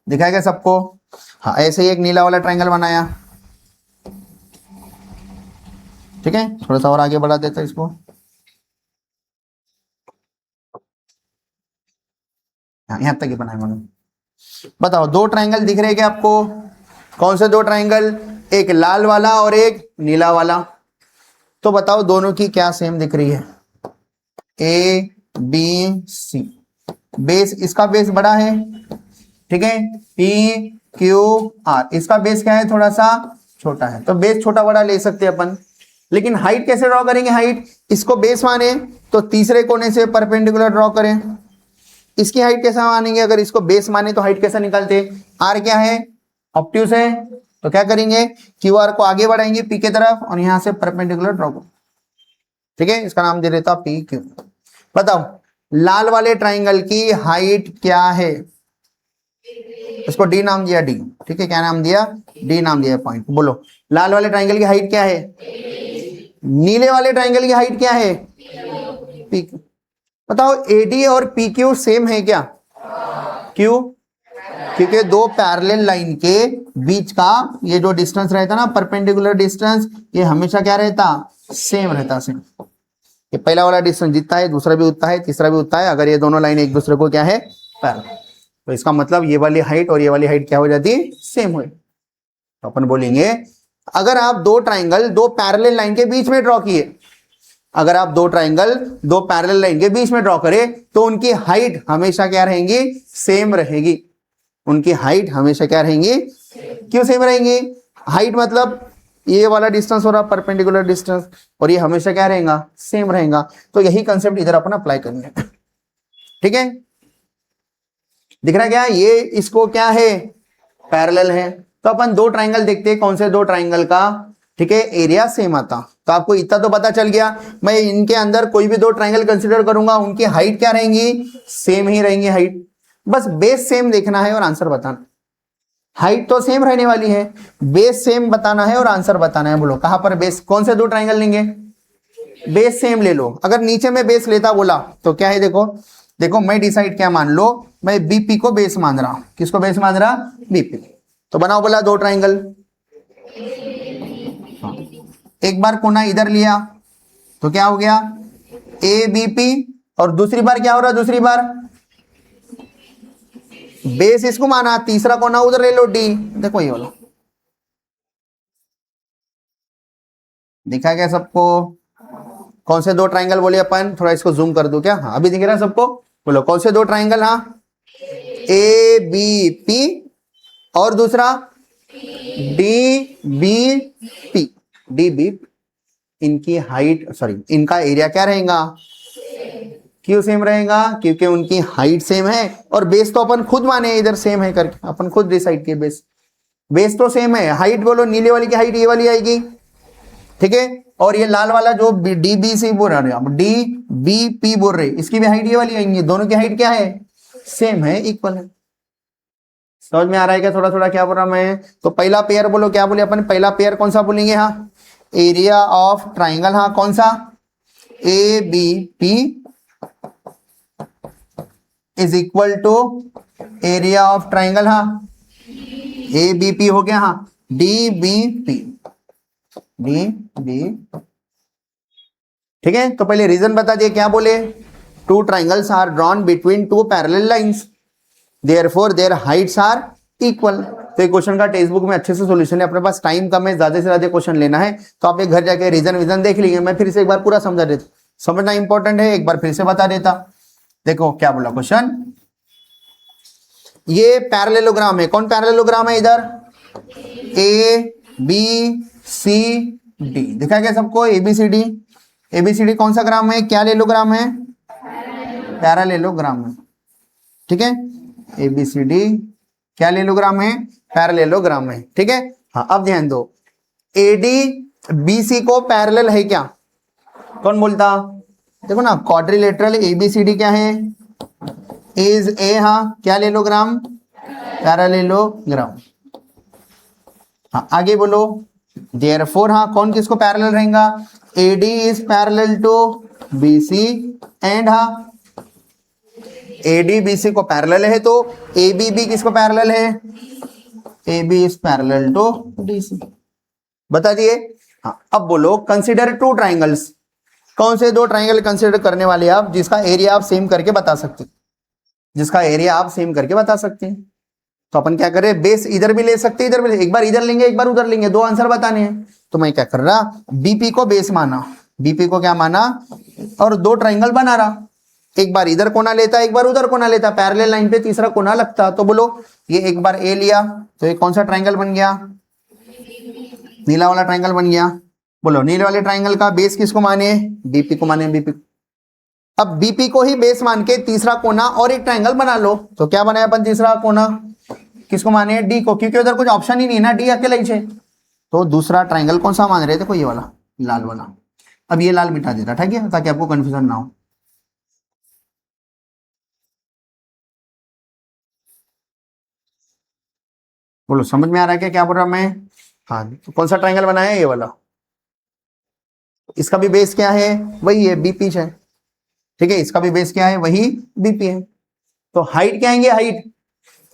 दिखाएगा सबको, हाँ ऐसे ही एक नीला वाला ट्राइंगल बनाया। ठीक है, थोड़ा सा और आगे बढ़ा देता है इसको, यहां तक ही बनाया मैंने। बताओ दो ट्राइंगल दिख रहे हैं क्या आपको, कौन से दो ट्राइंगल, एक लाल वाला और एक नीला वाला। तो बताओ दोनों की क्या सेम दिख रही है, ए बी सी। बेस, इसका बेस बड़ा है, ठीक है, पी क्यू आर, इसका बेस क्या है, थोड़ा सा छोटा है। तो बेस छोटा बड़ा ले सकते हैं अपन, लेकिन हाइट कैसे ड्रॉ करेंगे, हाइट इसको बेस माने तो तीसरे कोने से परपेंडिकुलर ड्रॉ करें। इसकी हाइट कैसा मानेंगे, अगर इसको बेस माने तो हाइट कैसा निकालते, आर क्या है, ऑब्ट्यूस है, तो क्या करेंगे, क्यू आर को आगे बढ़ाएंगे पी के तरफ और यहां से परपेंडिकुलर ड्रॉ करो। ठीक है, इसका नाम दे देता पी क्यू। बताओ लाल वाले ट्राइंगल की हाइट क्या है, इसको डी नाम दिया, डी, ठीक है, क्या नाम दिया, डी नाम दिया पॉइंट। बोलो लाल वाले ट्राइंगल की हाइट क्या है, नीले वाले ट्राइंगल की हाइट क्या है, पी क्यू। बताओ एडी और पी क्यू सेम है क्या, क्यों, क्योंकि दो पैरेलल लाइन के बीच का ये जो डिस्टेंस रहता ना, परपेंडिकुलर डिस्टेंस, ये हमेशा क्या रहता, सेम रहता, सेम। ये पहला वाला डिस्टेंस जितना है दूसरा भी उतना है, तीसरा भी उतना है, अगर ये दोनों लाइन एक दूसरे को क्या है, पैरेलल, तो इसका मतलब ये वाली हाइट और ये वाली हाइट क्या हो जाती, सेम हो। तो अपन बोलेंगे अगर आप दो ट्राइंगल दो पैरेलल लाइन के बीच में ड्रॉ किए, अगर आप दो ट्राइंगल दो पैरेलल लाइन के बीच में ड्रॉ करें तो उनकी हाइट हमेशा क्या रहेंगी, सेम रहेगी। उनकी हाइट हमेशा क्या रहेंगी, क्यों सेम रहेंगी, हाइट मतलब ये वाला डिस्टेंस हो रहा परपेंडिकुलर डिस्टेंस, और ये हमेशा क्या रहेगा, सेम रहेगा। तो यही कंसेप्ट इधर अपन अप्लाई करेंगे। ठीक है, दिख रहा है क्या, ये इसको क्या है, पैरेलल है। तो अपन दो ट्राइंगल देखते हैं कौन से दो ट्राइंगल का, ठीक है, एरिया सेम आता। तो आपको इतना तो पता चल गया, मैं इनके अंदर कोई भी दो ट्राइंगल कंसीडर करूंगा, उनकी हाइट क्या रहेंगी, सेम ही रहेंगी हाइट। बस बेस सेम देखना है और आंसर बताना। हाइट तो सेम रहने वाली है, बेस सेम बताना है और आंसर बताना है। बोलो कहां पर बेस, कौन से दो ट्राइंगल लेंगे, बेस सेम ले लो। अगर नीचे में बेस लेता बोला तो क्या है, देखो देखो मैं डिसाइड क्या मान लो, मैं बीपी को बेस मान रहा हूं। किसको बेस मान रहा, बीपी। तो बनाओ बोला दो ट्राइंगल, एक बार कोना इधर लिया तो क्या हो गया, ए बी पी, और दूसरी बार क्या हो रहा, दूसरी बार बेस इसको माना, तीसरा कोना उधर ले लो डी। देखो ये वाला दिखा गया सबको, कौन से दो ट्राइंगल बोले अपन, थोड़ा इसको जूम कर दो क्या, हाँ अभी दिख रहा है सबको। बोलो कौन से दो ट्राइंगल, हाँ ए बी पी और दूसरा D B P, D B. इनकी हाइट सॉरी इनका एरिया क्या रहेगा, क्यों सेम रहेगा, क्योंकि उनकी हाइट सेम है और बेस तो अपन खुद माने इधर सेम है करके, अपन खुद डिसाइड किए बेस, बेस तो सेम है। हाइट बोलो नीले वाली की हाइट ये वाली आएगी, ठीक है, और ये लाल वाला जो डी बी सी बोल रहे हैं, डी बी पी बोल रहे, इसकी भी हाइट ये वाली आएंगी। दोनों की हाइट क्या है, सेम है, इक्वल है। समझ में आ रहा है क्या, थोड़ा थोड़ा क्या बोल रहा मैं। तो पहला पेयर बोलो, क्या बोले अपन, पहला पेयर कौन सा बोलेंगे, हाँ एरिया ऑफ ट्राइंगल, हाँ कौन सा, A B P is equal to area of triangle, हाँ ए बी पी हो गया, हाँ D B P, D B. ठीक है, तो पहले रीजन बता दिए, क्या बोले, two triangles are drawn between two parallel lines, therefore their heights are equal. तो ये क्वेश्चन का टेक्स्ट बुक में अच्छे से सोल्यूशन है, अपने पास टाइम कम है, ज्यादा से ज्यादा क्वेश्चन लेना है, तो आप एक घर जाके रीजन विजन देख लीजिए। मैं फिर से एक बार पूरा समझा देता, समझना इंपॉर्टेंट है, एक बार फिर से बता देता। देखो क्या बोला क्वेश्चन, ये पैरेललोग्राम है, कौन पैरेललोग्राम है इधर, ए बी सी डी, दिखा क्या सबको, एबीसीडी, एबीसीडी कौन सा ग्राम है, क्या लेलोग्राम है, पैरेललोग्राम है, ठीक है, एबीसीडी क्या लेलोग्राम है, पैरेललोग्राम है, ठीक है। हाँ अब ध्यान दो, एडी बीसी को पैरेलल है क्या, कौन बोलता, देखो ना क्वाड्रिलेटरल एबीसीडी क्या है, इज ए, हाँ क्या लेलोग्राम, पैरेललोग्राम। हाँ आगे बोलो, देयरफॉर, हाँ कौन किसको पैरेलल रहेगा, AD is parallel to BC and, हाँ एडी बीसी को पैरेलल है तो एबी भी किसको पैरेलल है, AB is parallel to DC, बता दिए। हाँ अब बोलो, कंसीडर टू ट्राइंगल्स, कौन से दो ट्राइंगल कंसीडर करने वाले आप, जिसका एरिया आप सेम करके बता सकते, जिसका एरिया आप सेम करके बता सकते हैं। तो अपन क्या करें, बेस इधर भी ले सकते, इधर भी, एक बार इधर लेंगे एक बार उधर लेंगे, दो आंसर बताने हैं। तो मैं क्या कर रहा, बीपी को बेस माना, बीपी को क्या माना, और दो ट्राइंगल बना रहा, एक बार इधर कोना लेता एक बार उधर कोना लेता, पैरेलल लाइन पे तीसरा कोना लगता। तो बोलो ये एक बार ए लिया तो ये कौन सा ट्राइंगल बन गया, नीला वाला ट्राइंगल बन गया। बोलो नीले वाले ट्राइंगल का बेस किसको माने, बीपी को माने, बीपी। अब बीपी को ही बेस मान के तीसरा कोना और एक ट्राइंगल बना लो, तो क्या बनाया अपन तीसरा कोना, किसको माने, डी को, क्योंकि उधर कुछ ऑप्शन ही नहीं है ना, डी अकेला ही है। तो दूसरा ट्राइंगल कौन सा मान रहे थे, ये वाला लाल वाला। अब ये लाल मिटा देता, ठीक है, ताकि आपको कंफ्यूजन ना हो। बोलो समझ में आ रहा है क्या क्या बोल रहा मैं, हाँ तो कौन सा ट्राइंगल बनाया है, ये वाला, इसका भी बेस क्या है, वही है, बीपी है, ठीक है, इसका भी बेस क्या है, वही बीपी है। तो हाइट क्या आएंगे, हाइट,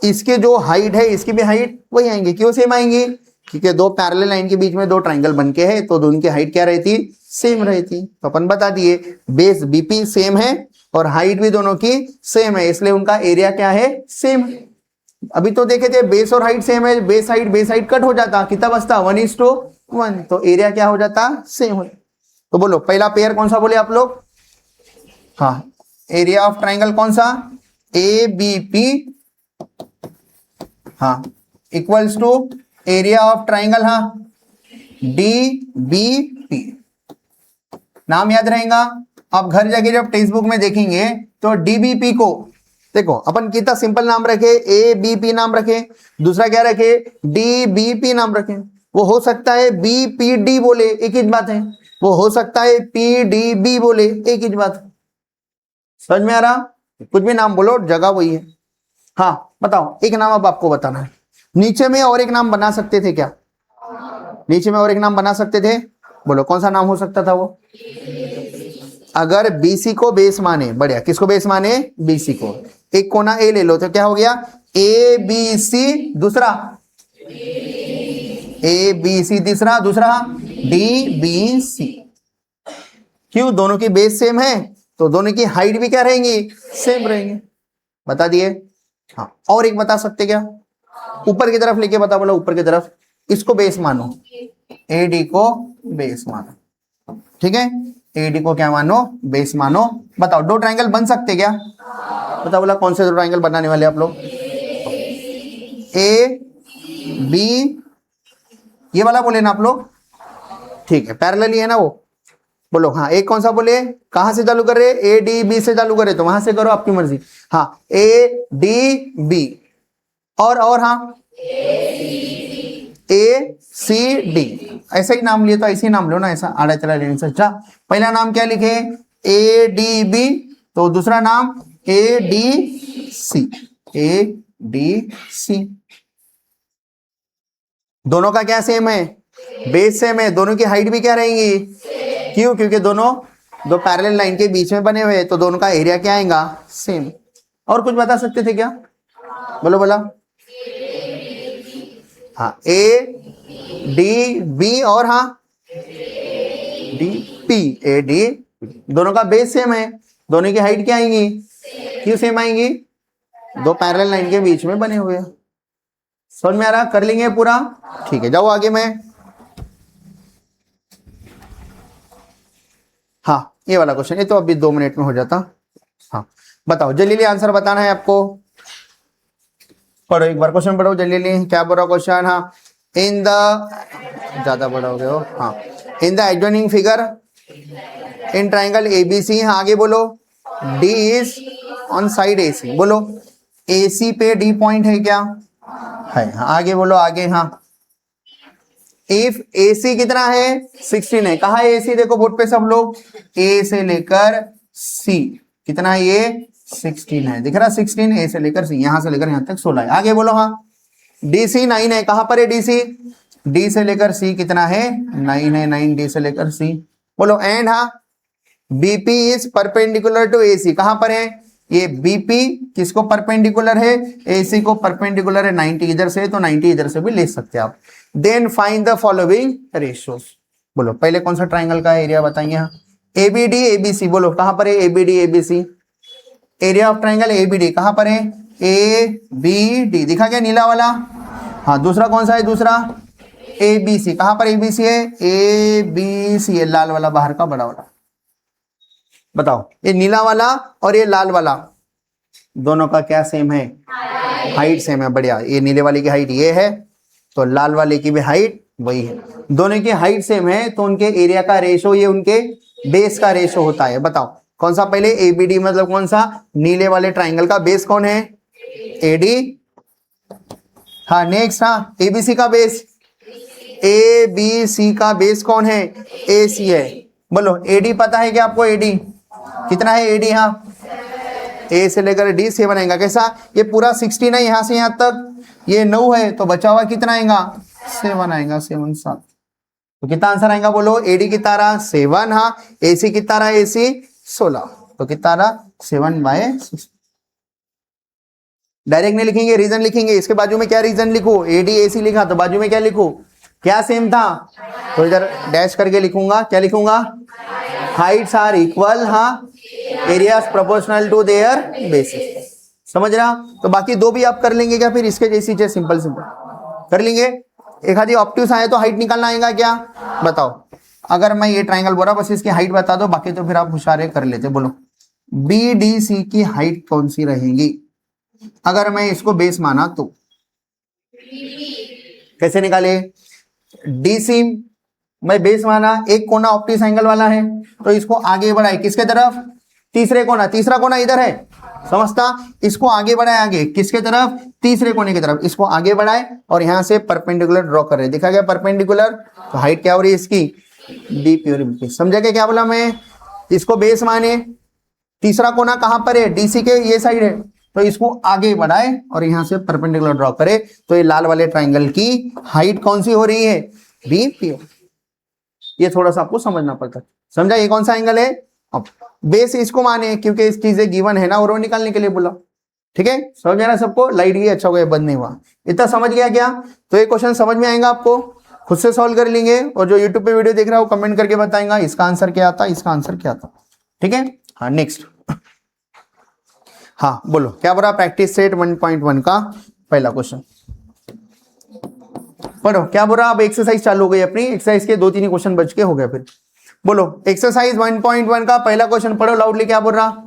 इसके जो हाइट है इसकी भी हाइट वही आएंगे, क्यों सेम आएंगे, क्योंकि दो पैरेलल लाइन के बीच में दो ट्राइंगल बनके है, तो दोनों की हाइट क्या रहती, सेम रहती। तो अपन बता दिए बेस बीपी सेम है और हाइट भी दोनों की सेम है, इसलिए उनका एरिया क्या है, सेम। अभी तो देखे थे बेस और हाइट सेम है, बेस हाइट कट हो जाता, कितना बचता, 1:1, तो एरिया क्या हो जाता, सेम हो। तो बोलो पहला पेयर कौन सा बोले आप लोग, हाँ एरिया ऑफ ट्राइंगल कौन सा, ए बी पी, हाँ equals to area of triangle, हाँ डी बी पी, नाम याद रहेगा। आप घर जाके जब टेक्स्ट बुक में देखेंगे तो डीबीपी को देखो अपन कितना सिंपल नाम रखे, ए बी पी नाम रखे, दूसरा क्या रखे, डी बी पी नाम रखे। वो हो सकता है बी पी डी बोले, एक ही बात है, वो हो सकता है पी डी बी बोले, एक ही बात है। समझ में आ रहा, कुछ भी नाम बोलो जगह वही है। हाँ बताओ एक नाम अब आपको बताना है, नीचे में और एक नाम बना सकते थे क्या, नीचे में और एक नाम बना सकते थे, बोलो कौन सा नाम हो सकता था वो, अगर बीसी को बेस माने, बढ़िया, किसको बेस माने, बीसी को, एक कोना ए ले लो तो क्या हो गया, ए बी सी, दूसरा ए बी सी, तीसरा दूसरा डी बी सी। क्यों, दोनों की बेस सेम है तो दोनों की हाइट भी क्या रहेंगी, सेम रहेंगे, बता दिए। हाँ और एक बता सकते क्या, ऊपर की तरफ लेके बता, बोलो ऊपर की तरफ, इसको बेस मानो, एडी को बेस मानो, ठीक है, एडी को क्या मानो, बेस मानो। बताओ दो ट्राइंगल बन सकते क्या, बताओ, बोला कौन से दो ट्राइंगल बनाने वाले आप लोग, ए बी, ये वाला बोले ना आप लोग, ठीक है, पैरेलल ही है ना वो। बोलो हाँ एक कौन सा बोले, कहां से चालू कर रहे, ए डी बी से चालू करे तो वहां से करो, आपकी मर्जी। हाँ ए डी बी, और हाँ ए सी डी, ऐसा ही नाम लिए तो ऐसे ही नाम लो ना, ऐसा आड़ा चला लेने से अच्छा। पहला नाम क्या लिखे, ए डी बी, तो दूसरा नाम A D C, A D C. दोनों का क्या सेम है, बेस सेम है, दोनों की हाइट भी क्या रहेंगी, क्यों, क्योंकि दोनों दो पैरेलल लाइन के बीच में बने हुए, तो दोनों का एरिया क्या आएगा, सेम। और कुछ बता सकते थे क्या, बोलो बोला, हाँ ए डी बी और हाँ डी पी, ए डी, दोनों का बेस सेम है, दोनों की हाइट क्या आएंगी, क्यों सेम आएंगी, दो पैरेलल लाइन के बीच में बने हुए, समझ में आ रहा, कर लेंगे पूरा, ठीक है। जाओ आगे में, हाँ ये वाला क्वेश्चन, ये तो अभी 2 मिनट में हो जाता। हाँ बताओ जल्दी आंसर बताना है आपको, पढ़ो एक बार क्वेश्चन पढ़ो जल्दी, क्या बोल रहा क्वेश्चन। हाँ इन द, ज्यादा बड़ा हो गया हो, हाँ इन the adjoining figure in triangle ABC, हाँ आगे बोलो, D is on side AC, बोलो एसी पे डी पॉइंट है क्या, है, हाँ आगे बोलो आगे, हाँ इफ AC कितना है 16 है, कहा है AC, देखो बोर्ड पे सब लोग, A से लेकर C कितना है, ये 16 है, दिख रहा 16, A से लेकर C, यहां से लेकर यहां तक 16 है। आगे बोलो, हाँ DC 9 है, कहां पर है DC, D से लेकर C कितना है 9 है, 9 D से लेकर C, बोलो एंड, हाँ BP is perpendicular to AC, कहां पर है ये BP, किसको परपेंडिकुलर है, AC को परपेंडिकुलर है, 90 इधर से तो 90 इधर से भी ले सकते हैं आप। Then find the following ratios, बोलो पहले कौन सा ट्राइंगल का एरिया बताइए, हाँ ABD ABC, बोलो कहां पर है ABD ABC, area of triangle ABD कहां पर है ABD, दिखा क्या नीला वाला, हाँ दूसरा कौन सा है, दूसरा ABC, कहां पर ABC है ABC है, लाल वाला बाहर का बड़ा वाला, बताओ ये नीला वाला और ये लाल वाला दोनों का क्या सेम है, हाइट सेम है, बढ़िया, ये नीले वाले की हाइट ये है तो लाल वाले की भी हाइट वही है, दोनों की हाइट सेम है तो उनके एरिया का रेशो ये उनके बेस का रेशो होता है। बताओ कौन सा, पहले ABD मतलब कौन सा, नीले वाले ट्राइंगल का बेस कौन है AD, हाँ नेक्स्ट, हाँ ABC का बेस, ABC का बेस कौन है AC है, बोलो AD पता है क्या आपको, AD कितना है AD, हाँ A से लेकर D 7 आएगा, कैसा, ये पूरा 16 है यहां से यहां तक, ये 9 है तो बचा हुआ कितना आएगा 7 आएगा, 7 7, तो कितना आंसर आएगा बोलो, AD कितना रहा 7, हाँ AC कितना रहा AC 16, तो कितना रहा 7/6, डायरेक्ट नहीं लिखेंगे, रीजन लिखेंगे, इसके बाजू में क्या रीजन लिखो, AD AC लिखा तो बाजू में क्या लिखो, क्या सेम था, तो इधर डैश करके लिखूंगा, क्या लिखूंगा, हाइट्स आर इक्वल, हाँ areas proportional to their bases, समझ रहा, तो बाकी दो भी आप कर लेंगे क्या, फिर इसके जैसी चीज सिंपल सिंपल कर लेंगे। एक आधी ऑप्टिव्स आए तो हाइट निकालना आएगा क्या, बताओ, अगर मैं ये ट्राइंगल बोला बस इसकी हाइट बता दो, बाकी तो फिर आप होशियार कर लेते, बोलो BDC की हाइट कौन सी रहेगी, अगर मैं इसको बेस माना तो कैसे निकाले, DC मैं बेस माना, एक कोना ऑप्टिस एंगल वाला है तो इसको आगे बढ़ाए किसके तरफ, तीसरे कोना, तीसरा कोना इधर है समझता, इसको आगे बढ़ाए, आगे किसके तरफ, तीसरे कोने की तरफ, इसको आगे बढ़ाए और यहां से परपेंडिकुलर ड्रॉ कर रहे, दिखा गया परपेंडिकुलर, तो हाइट क्या हो रही है इसकी DP और BP, समझा क्या बोला मैं, इसको बेस माने, तीसरा कोना कहां पर है DC के ये साइड है तो इसको आगे बढ़ाए और यहां से परपेंडिकुलर ड्रॉ करे, तो ये लाल वाले ट्राइंगल की हाइट कौन सी हो रही है BP, ये थोड़ा सा आपको समझना पड़ता है, समझा, ये कौन सा एंगल है, अब बेस इसको माने क्योंकि इस चीजें गिवन है ना, और वो निकालने के लिए बोला, ठीक है, समझ में आ रहा सबको, लाइट ये अच्छा हो गया, बंद नहीं हुआ, इतना समझ गया क्या, तो ये क्वेश्चन समझ में आएगा आपको, खुद से सॉल्व कर लेंगे, और जो यूट्यूब पे वीडियो देख रहा है वो कमेंट करके बताएगा इसका आंसर क्या आता, इसका आंसर क्या आता, ठीक है। हाँ नेक्स्ट, हाँ बोलो क्या बोला, प्रैक्टिस सेट 1.1 का पहला क्वेश्चन पढ़ो, क्या बोल रहा, अब एक्सरसाइज चालू हो गई अपनी, एक्सरसाइज के 2-3 ही क्वेश्चन बच के हो गए, फिर बोलो एक्सरसाइज 1.1 का पहला क्वेश्चन पढ़ो लाउडली, क्या बोल रहा,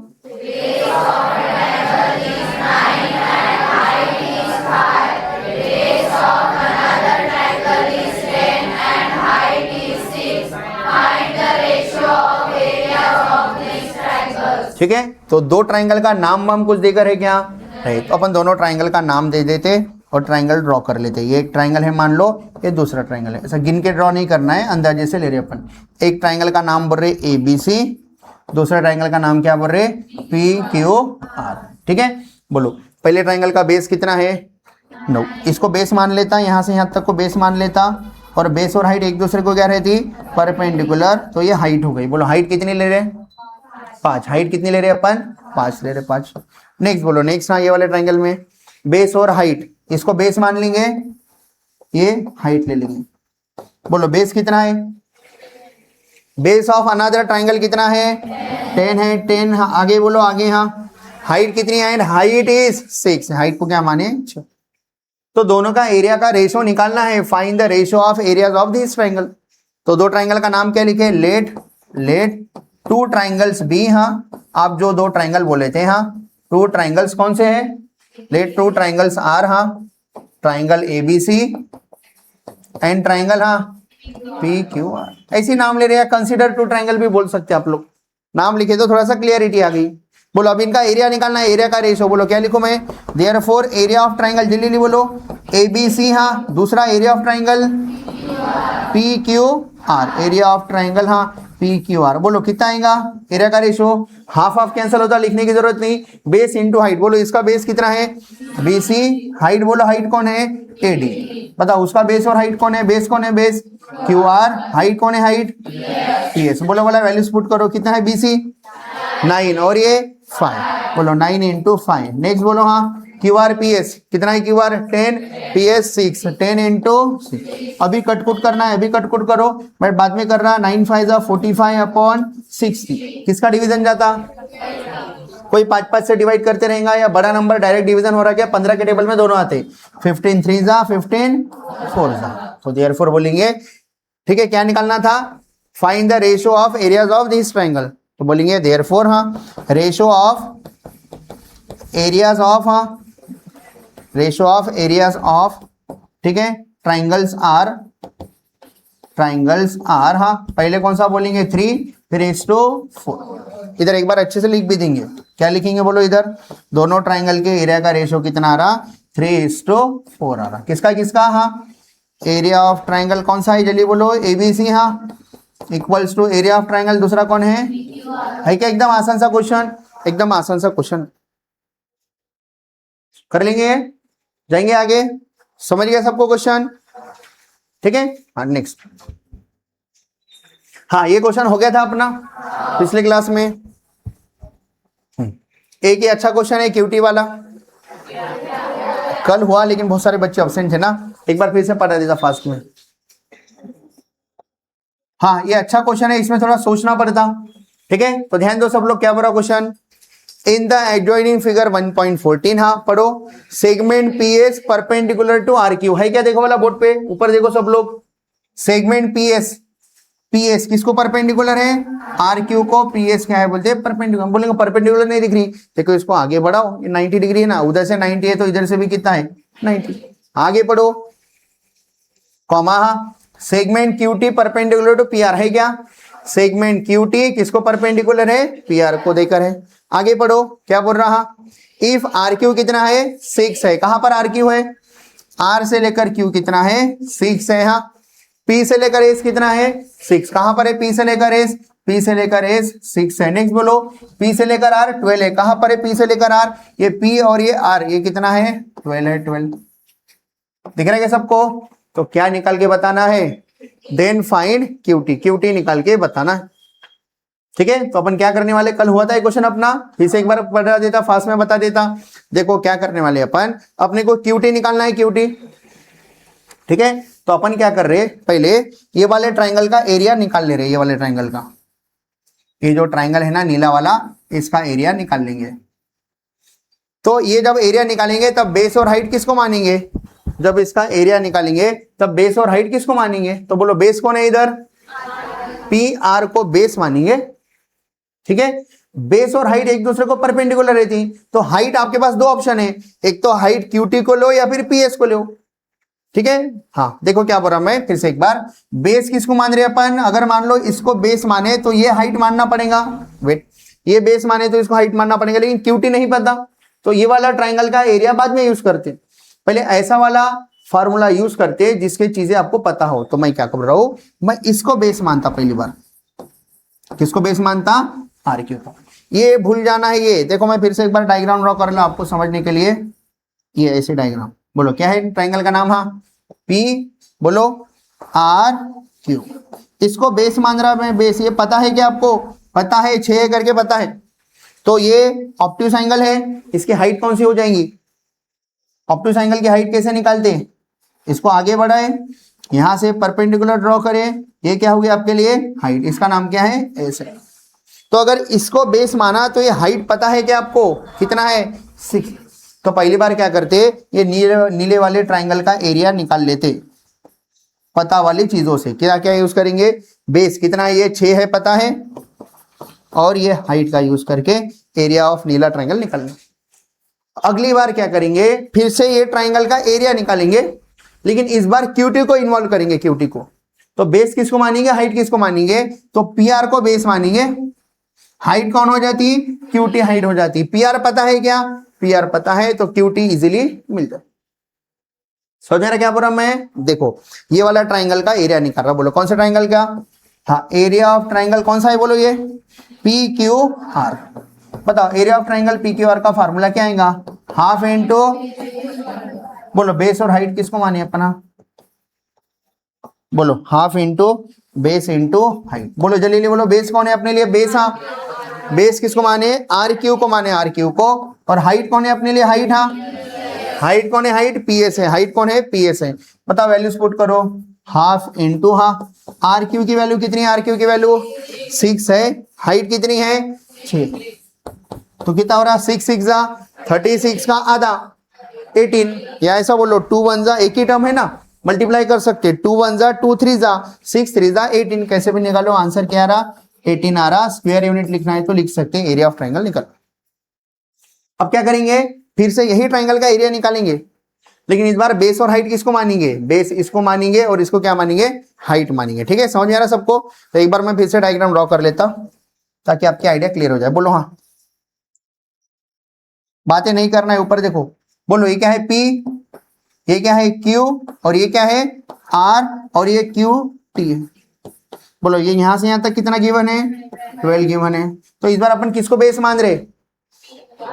ठीक है, तो दो ट्राइंगल का नाम वाम कुछ देकर है क्या, नहीं, तो अपन दोनों ट्राइंगल का नाम दे देते और ट्राइंगल ड्रॉ कर लेते, ये एक ट्राइंगल है मान लो, ये दूसरा ट्राइंगल है, ऐसा गिन के ड्रॉ नहीं करना है, अंदाजे से ले रहे अपन, एक ट्राइंगल का नाम बोल रहे ABC, दूसरा ट्राइंगल का नाम क्या बोल रहे PQR, ठीक है, बोलो पहले ट्राइंगल का बेस कितना है 9, इसको बेस मान लेता, यहां से यहां तक को बेस मान लेता, और बेस और हाइट एक दूसरे को क्या रहती परपेंडिकुलर, तो ये हाइट हो गई, बोलो हाइट कितनी ले रहे 5, हाइट कितनी ले रहे अपन 5 ले रहे 5, नेक्स्ट बोलो नेक्स्ट, हाँ ये वाले ट्राइंगल में बेस और हाइट, इसको बेस मान लेंगे, ये हाइट ले लेंगे, बोलो बेस कितना है, बेस ऑफ अनदर ट्राइंगल कितना है 10 है, 10, हाँ आगे बोलो आगे, हाँ हाइट कितनी है, हाइट इज 6, हाइट को क्या माने तो दोनों का एरिया का रेशो निकालना है, find the ratio of areas of this triangle. तो दो ट्राइंगल का नाम क्या लिखे, लेट टू ट्राइंगल्स बी, हाँ आप जो दो ट्राइंगल बोले थे, हाँ टू ट्राइंगल्स कौन से हैं, लेट टू ट्राइंगल्स आर, हाँ ट्राइंगल एबीसी एंड ट्राइंगल हाँ पी क्यू आर, ऐसी नाम ले रहे हैं, कंसीडर टू ट्राइंगल भी बोल सकते हैं आप लोग, नाम लिखे तो थोड़ा सा क्लियरिटी आ गई। बोलो अब इनका एरिया निकालना है, एरिया का रेशो बोलो क्या लिखूं मैं, देयरफॉर एरिया ऑफ ट्राइंगल, जल्दी बोलो एबीसी, हाँ दूसरा area of triangle P Q R, area of triangle हाँ पी क्यू आर, बोलो कितना आएगा एरिया का रेशो, हाफ हाफ कैंसिल होता, लिखने की जरूरत नहीं, बेस इंटू हाइट, बोलो इसका बेस कितना है बीसी, हाइट बोलो हाइट कौन है एडी, बताओ उसका बेस और हाइट कौन है, बेस कौन है बेस क्यू आर, हाइट कौन है हाइट पीएस, बोलो बोला वैल्यूज पुट करो, कितना है बीसी 9 और ये 5, बोलो 9 इंटू 5, नेक्स्ट बोलो हाँ क्यू आर पी एस कितना है, Q R 10 P S 6, 10 into 6, अभी कटकुट करना है, अभी कटकुट करो, मैं बाद में कर रहा, 9 5 45 अपॉन 60, किसका डिवीजन जाता, कोई 5 से डिवाइड करते रहेगा या बड़ा नंबर डायरेक्ट डिवीजन हो रहा क्या, 15 के टेबल में दोनों आते, 15 3 15 4 तो देयरफॉर बोलेंगे, ठीक है क्या निकालना था, find the ratio of areas of this triangle, तो बोलेंगे देयरफॉर हाँ रेशो ऑफ एरियाज ऑफ, हाँ रेशो ऑफ एरियाज ऑफ, ठीक है ट्राइंगल्स आर, हाँ पहले कौन सा बोलेंगे 3 फिर इज टू 4, इधर एक बार अच्छे से लिख भी देंगे, क्या लिखेंगे बोलो, इधर दोनों ट्राइंगल के एरिया का रेशो कितना आ रहा 3:4 आ रहा, किसका किसका, हाँ एरिया ऑफ ट्राइंगल कौन सा है जल्दी बोलो एबीसी, हाँ equals to area of triangle दूसरा कौन है क्या, एकदम आसान सा क्वेश्चन, एकदम आसान सा क्वेश्चन कर लेंगे, जाएंगे आगे, समझ गया सबको क्वेश्चन, ठीक है हाँ नेक्स्ट, हाँ ये क्वेश्चन हो गया था अपना पिछले क्लास में, एक ही अच्छा क्वेश्चन है क्यूटी वाला, कल हुआ लेकिन बहुत सारे बच्चे अब्सेंट थे ना, एक बार फिर से पढ़ा देता फास्ट में, हाँ ये अच्छा क्वेश्चन है, इसमें थोड़ा सोचना पड़ता, ठीक है तो ध्यान दो सब लोग, क्या बोला question, in the adjoining figure 1.14, हाँ पढ़ो, segment PS perpendicular to RQ, है क्या देखो वाला बोर्ड पे ऊपर देखो सब लोग, सेगमेंट पीएस किसको परपेंडिकुलर है, आरक्यू को, पीएस क्या है बोलते हैं परपेंडिकुलर, बोलेंगे परपेंडिकुलर नहीं दिख रही, देखो इसको आगे बढ़ाओ, ये 90 डिग्री है ना, उधर से 90 है तो इधर से भी कितना है 90, आगे पढ़ो comma, segment QT perpendicular to PR, है क्या सेगमेंट क्यूटी किसको परपेंडिकुलर है, पीआर को देकर है, आगे पढ़ो क्या बोल रहा, इफ आर क्यू कितना है 6 है, कहां पर आर क्यू है, आर से लेकर क्यू कितना है 6 है, हाँ पी से लेकर एस कितना है 6, कहां पर है पी से लेकर एस, पी से लेकर एस 6 है, नेक्स्ट बोलो पी से लेकर आर 12 है, कहां पर है पी से लेकर आर, ये पी और ये आर, ये कितना है 12 है, 12 दिख रहा है क्या सबको, तो क्या निकाल के बताना है, देन फाइंड क्यूटी निकाल के बताना है, ठीक है तो अपन क्या करने वाले, कल हुआ था एक क्वेश्चन अपना, फिर से एक बार बता देता, फास्ट में बता देता, देखो क्या करने वाले अपन, अपने को क्यूटी निकालना है, क्यूटी ठीक है, तो अपन क्या कर रहे, पहले ये वाले ट्राइंगल का एरिया निकाल ले रहे, ये वाले ट्राइंगल का, ये जो ट्राइंगल है ना नीला वाला, इसका एरिया निकाल लेंगे, तो ये जब एरिया निकालेंगे तब बेस और हाइट किसको मानेंगे, जब इसका एरिया निकालेंगे तब बेस और हाइट किसको मानेंगे, तो बोलो बेस कौन है इधर, पी आर को बेस मानेंगे, ठीक है बेस और हाइट एक दूसरे को परपेंडिकुलर रहती, तो हाइट आपके पास दो ऑप्शन है, एक तो हाइट क्यूटी को लो या फिर पीएस को लो, ठीक है हाँ देखो क्या बोल रहा मैं फिर से एक बार, बेस किसको मान रहे अपन, अगर मान लो इसको बेस माने तो ये हाइट मानना पड़ेगा, वेट ये बेस माने तो इसको हाइट मानना पड़ेगा, लेकिन क्यूटी नहीं पता, तो ये वाला ट्राइंगल का एरिया बाद में यूज करते, पहले ऐसा वाला फार्मूला यूज करते जिसके चीजें आपको पता हो, तो मैं क्या कर रहा हूं, मैं इसको बेस मानता, पहली बार किसको बेस मानता, आर क्यू को, ये भूल जाना है, ये देखो मैं फिर से एक बार डायग्राम ड्रॉ कर लो आपको समझने के लिए, ये ऐसे डायग्राम, बोलो क्या है ट्राइंगल का नाम, हाँ पी बोलो आर क्यू, इसको बेस मान रहा मैं, बेस ये पता है कि आपको पता है 6 करके पता है, तो ये ऑब्ट्यूस एंगल है, इसकी हाइट कौन सी हो जाएगी, ऑब्ट्यूस एंगल की हाइट कैसे निकालते हैं, इसको आगे बढ़ाए, यहां से परपेंडिकुलर ड्रॉ करें, ये क्या होगी आपके लिए हाइट, इसका नाम क्या है एस है, तो अगर इसको बेस माना तो ये हाइट पता है कि आपको कितना है 6, तो पहली बार क्या करते, ये नीले वाले ट्राइंगल का एरिया निकाल लेते पता वाली चीजों से। क्या क्या यूज करेंगे, बेस कितना है, ये 6 है पता है, और ये हाइट का यूज करके एरिया ऑफ नीला ट्राइंगल निकालना। अगली बार क्या करेंगे, फिर से ये ट्राइंगल का एरिया निकालेंगे, लेकिन इस बार क्यूटी को इन्वॉल्व करेंगे। क्यूटी को, तो बेस किसको मानेंगे, हाइट किसको मानेंगे, तो पीआर को बेस मानेंगे, हाइट कौन हो जाती, क्यूटी हाइट हो जाती। पीआर पता है क्या, पीआर पता है, तो क्यूटी इजीली मिल जाए। समझ रहा क्या पूरा मैं, देखो ये वाला ट्राइंगल का एरिया निकाल रहा, बोलो कौन सा ट्राइंगल का, हाँ एरिया ऑफ ट्राइंगल कौन सा है, बोलो ये पी क्यू आर। बताओ area of triangle P Q R का फार्मूला क्या आएगा, हाफ इंटू, बोलो बेस और हाइट किसको माने अपना, बोलो half into base into height. बोलो जल्दी बोलो बेस कौन है अपने लिए, बेस, हाँ बेस किसको माने, आर क्यू को माने, आर क्यू को, और हाइट कौन है अपने लिए, हाइट, हाँ हाइट कौन है, हाइट पीएस है, हाइट कौन है, पीएस है। बताओ वैल्यूज पुट करो, हाफ इंटू, हाँ आर क्यू की वैल्यू कितनी है, आर क्यू की वैल्यू 6 है, हाइट कितनी है 6, तो कितना हो रहा 6 6 जा 36 का आधा 18, या ऐसा बोलो 2 1 जा, एक ही टर्म है ना, मल्टीप्लाई कर सकते, 2 1 जा 2 3 जा 6 3 जा 18, कैसे भी निकालो, आंसर क्या आ रहा 18 आ रहा। स्क्वायर यूनिट लिखना है तो लिख सकते हैं, एरिया ऑफ ट्राइंगल निकल। अब क्या करेंगे, फिर से यही ट्राइंगल का एरिया निकालेंगे, लेकिन इस बार बेस और हाइट किसको मानेंगे, बेस इसको मानेंगे और इसको क्या मानेंगे, हाइट मानेंगे। ठीक है, समझ आ रहा सबको, तो एक बार मैं फिर से डायग्राम ड्रॉ कर लेता ताकि आपकी आइडिया क्लियर हो जाए। बोलो हाँ, बातें नहीं करना है, ऊपर देखो, बोलो ये क्या है P, ये क्या है Q, और ये क्या है R, और ये QT है। बोलो ये यहां से यहां तक कितना गिवन है, 12 गिवन है। तो इस बार अपन किसको बेस मान रहे,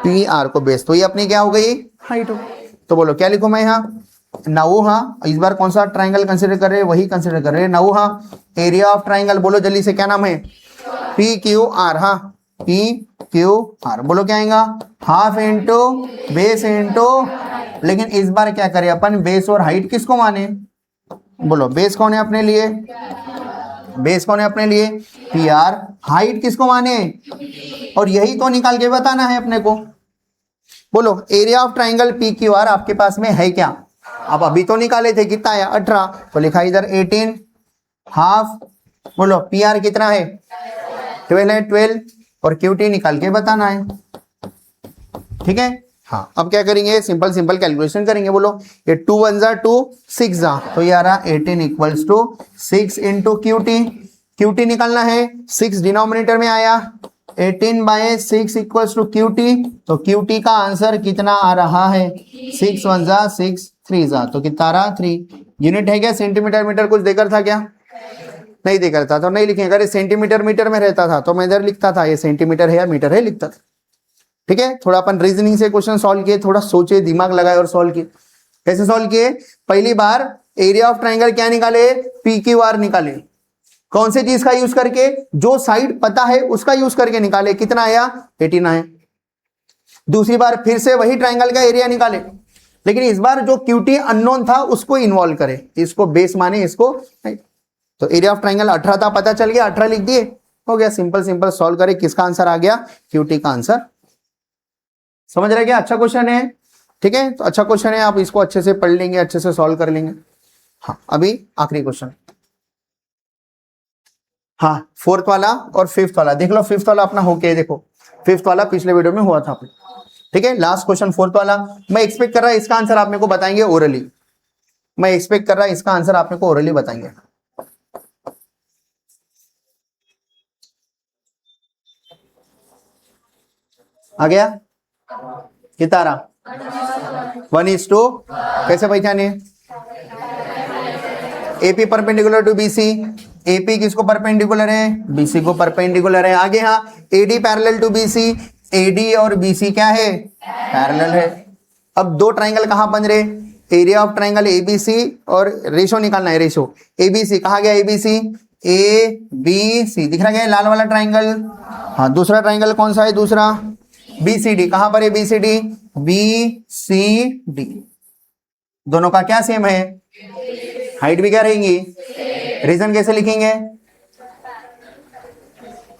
PR को बेस, तो ये अपनी क्या हो गई, हाइट हो। तो बोलो क्या लिखूं मैं यहाँ, नाउ, हाँ इस बार कौन सा ट्राइंगल कंसिडर कर रहे हैं, वही कंसिडर कर रहे हैं, नाउ, हाँ एरिया ऑफ ट्राइंगल, बोलो जल्दी से क्या नाम है, PQR, हाँ PQR। बोलो क्या आएगा, हाफ इंटू बेस इंटू, लेकिन इस बार क्या करें अपन, बेस और हाइट किसको माने, बोलो बेस कौन है अपने लिए, बेस कौन है अपने लिए PR, हाइट किसको माने, और यही तो निकाल के बताना है अपने को। बोलो एरिया ऑफ ट्राइंगल PQR आपके पास में है क्या, आप अभी तो निकाले थे, कितना है 18, तो लिखा इधर 18, हाफ, बोलो PR कितना है 12 है 12, और QT निकाल के बताना है। ठीक है, हाँ अब क्या करेंगे, सिंपल सिंपल कैलकुलेशन करेंगे। बोलो ये 2 1 जा 2 6 जा, तो ये आ रहा 18 इक्वल्स टू 6 इंटू QT निकालना है, 6 डिनोमिनेटर में आया, 18 बाय 6 इक्वल्स टू QT, तो QT का आंसर कितना आ रहा है, 6 1 जा 6 3 जा, तो कितना आ रहा 3। यूनिट है क्या, सेंटीमीटर मीटर कुछ देकर था क्या, नहीं देकर था, तो नहीं लिखेंगे। अगर सेंटीमीटर मीटर में रहता था तो मैं इधर लिखता था ये सेंटीमीटर है या मीटर है लिखता था। ठीक है, थोड़ा अपन रीजनिंग से क्वेश्चन सॉल्व किए, थोड़ा सोचे, दिमाग लगाए और सॉल्व किए। कैसे सॉल्व किए, पहली बार एरिया ऑफ ट्राइंगल क्या निकाले, PQR निकाले, कौन से चीज का यूज करके, जो साइड पता है उसका यूज करके निकाले, कितना आया 18 आया। दूसरी बार फिर से वही ट्राइंगल का एरिया निकाले, लेकिन इस बार जो QT अननोन था उसको इन्वॉल्व करे, इसको बेस माने, इसको नहीं। तो एरिया ऑफ ट्राइंगल 18 था, पता चल गया, 18 लिख दिए, हो गया। सिंपल सिंपल सॉल्व करे, किसका आंसर आ गया, QT का आंसर। समझ रहे क्या, अच्छा क्वेश्चन है। ठीक है, तो अच्छा क्वेश्चन है, आप इसको अच्छे से पढ़ लेंगे, अच्छे से सॉल्व कर लेंगे। हाँ अभी आखिरी क्वेश्चन, हाँ फोर्थ वाला और फिफ्थ वाला देख लो। फिफ्थ वाला अपना हो के देखो, फिफ्थ वाला पिछले वीडियो में हुआ था अपने। ठीक है, लास्ट क्वेश्चन फोर्थ वाला, मैं एक्सपेक्ट कर रहा इसका आंसर आप मेरे को बताएंगे ओरली, मैं एक्सपेक्ट कर रहा इसका आंसर आप मेरे को ओरली बताएंगे। आ गया, कितना रहा 1:2, कैसे पहचाने, AP perpendicular to BC, AP किसको परपेंडिकुलर है, BC को परपेंडिकुलर है। आगे हाँ AD parallel to BC, AD और BC क्या है, पैरेलल है। अब दो ट्राइंगल कहाँ बन रहे, एरिया ऑफ ट्राइंगल ABC, और रेशो निकालना है, रेशो ABC कहाँ गया, ABC ABC दिख रहा है लाल वाला ट्राइंगल। हाँ दूसरा ट्राइंगल कौन सा है, दूसरा BCD, कहां पर है BCD, BCD, दोनों का क्या सेम है, हाइट भी क्या रहेंगी, रीजन कैसे लिखेंगे,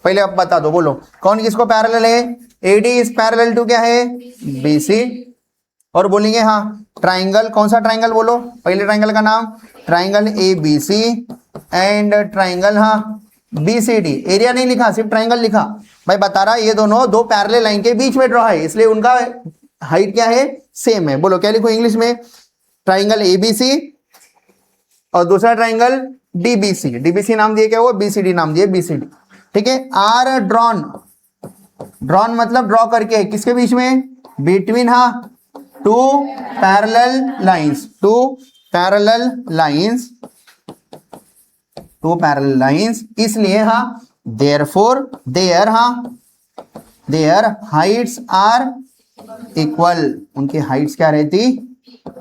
पहले आप बता दो, बोलो कौन किसको पैरेलल है, AD इज पैरेलल टू क्या है BC, और बोलेंगे हाँ ट्राइंगल, कौन सा ट्राइंगल बोलो, पहले ट्राइंगल का नाम triangle A B C and triangle हाँ बी सी डी। एरिया नहीं लिखा, सिर्फ ट्राइंगल लिखा। भाई बता रहा ये दोनों दो पैरेलल लाइन के बीच में ड्रॉ है, इसलिए उनका हाइट क्या है, सेम है। बोलो क्या लिखो इंग्लिश में, ट्राइंगल ए बी सी और दूसरा ट्राइंगल डीबीसी। डीबीसी नाम दिए क्या, वो बीसीडी नाम दिए, बीसीडी। ठीक है। आर ड्रॉन, ड्रॉन मतलब ड्रॉ करके, किसके बीच में, बिटवीन हाँ two parallel lines, two parallel lines, two parallel lines. इसलिए हाँ देयरफॉर देयर हाँ देयर हाइट्स आर इक्वल, उनकी हाइट्स क्या रहती,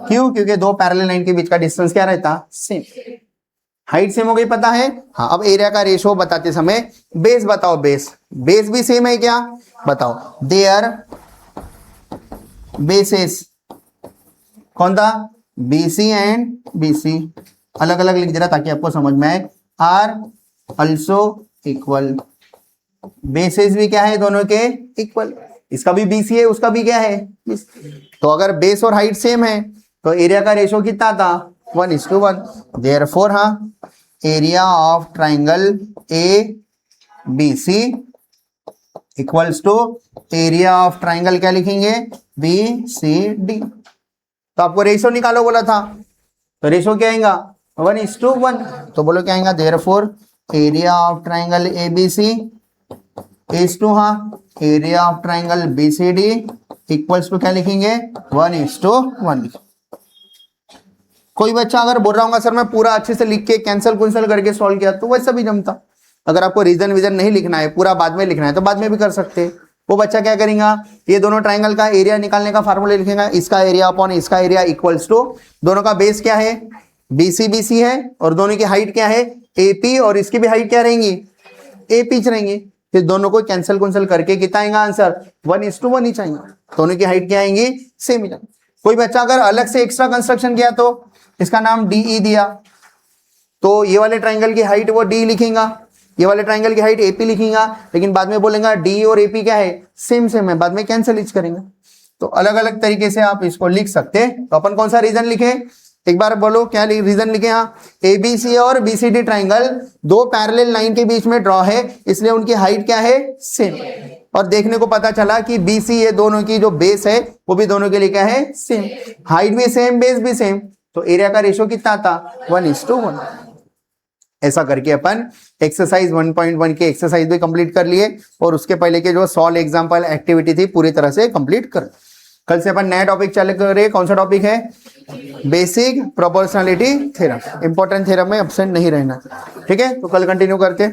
क्यों, क्योंकि दो पैरेलल लाइन के बीच का डिस्टेंस क्या रहता, सेम। हाइट सेम हो गई, पता है। हाँ अब एरिया का रेशो बताते समय बेस बताओ, बेस, बेस भी सेम है क्या, बताओ। देयर बेसेस कौन था, बीसी एंड बीसी, अलग अलग लिख दे रहा ताकि आपको समझ में आए। आर अल्सो इक्वल, बेसेस भी क्या है दोनों के इक्वल, इसका भी बीसी है उसका भी क्या है, तो अगर बेस और हाइट सेम है तो एरिया का रेशो कितना था, 1:1। देयरफॉर हाँ area of triangle A B C equals to area of triangle क्या लिखेंगे, बी सी डी। तो आपको रेशो निकालो बोला था, तो रेशो क्या आएगा, 1:1। तो बोलो क्या आएगा, therefore area of triangle A B C is to हाँ area of triangle B C D equals to क्या लिखेंगे, 1:1। कोई बच्चा अगर बोल रहा होगा सर मैं पूरा अच्छे से लिख के कैंसल कुंसल करके सॉल्व किया, तो वैसा भी जमता। अगर आपको रीजन विजन नहीं लिखना है, पूरा बाद में लिखना है, तो बाद में भी कर सकते हैं। वो बच्चा क्या करेगा, ये दोनों ट्राइंगल का एरिया निकालने का फार्मूला लिखेगा, इसका एरिया अपॉन इसका एरिया इक्वल्स टू, दोनों का बेस क्या है, बीसी बीसी है, और दोनों की हाइट क्या है, एपी, और इसकी भी हाइट क्या रहेंगी, एपी रहेंगी। फिर दोनों को कैंसिल कुंसल करके कितना आएगा आंसर, 1:1 ही चाहिए। दोनों की हाइट क्या आएंगी, सेम ही। कोई बच्चा अगर अलग से एक्स्ट्रा कंस्ट्रक्शन किया तो इसका नाम डीई दिया, तो ये वाले ट्राइंगल की हाइट वो डी लिखेगा, ये वाले ट्राइंगल की हाइट एपी लिखेगा, लेकिन बाद में बोलेगा डी और एपी क्या है, सेम सेम है, बाद में कैंसिल करेंगे। तो अलग अलग तरीके से आप इसको लिख सकते हैं। तो अपन कौन सा रीजन लिखे, एक बार बोलो क्या रीजन लिखे, हाँ एबीसी और बीसीडी ट्राइंगल दो पैरेलल लाइन के बीच में ड्रॉ है, इसलिए उनकी हाइट क्या है, सेम। और देखने को पता चला कि बीसी ये दोनों की जो बेस है वो भी दोनों के लिए क्या है, सेम, हाइट भी सेम बेस भी सेम, तो एरिया का रेशो कितना था, 1:1। ऐसा करके अपन एक्सरसाइज 1.1 के एक्सरसाइज भी कंप्लीट कर लिए, और उसके पहले के जो सॉल्व एग्जांपल एक्टिविटी थी पूरी तरह से कंप्लीट कर। कल से अपन नया टॉपिक चालू कर रहे हैं, कौन सा टॉपिक है, basic proportionality theorem. Important theorem में एब्सेंट नहीं रहना, ठीक है। तो कल कंटिन्यू करते।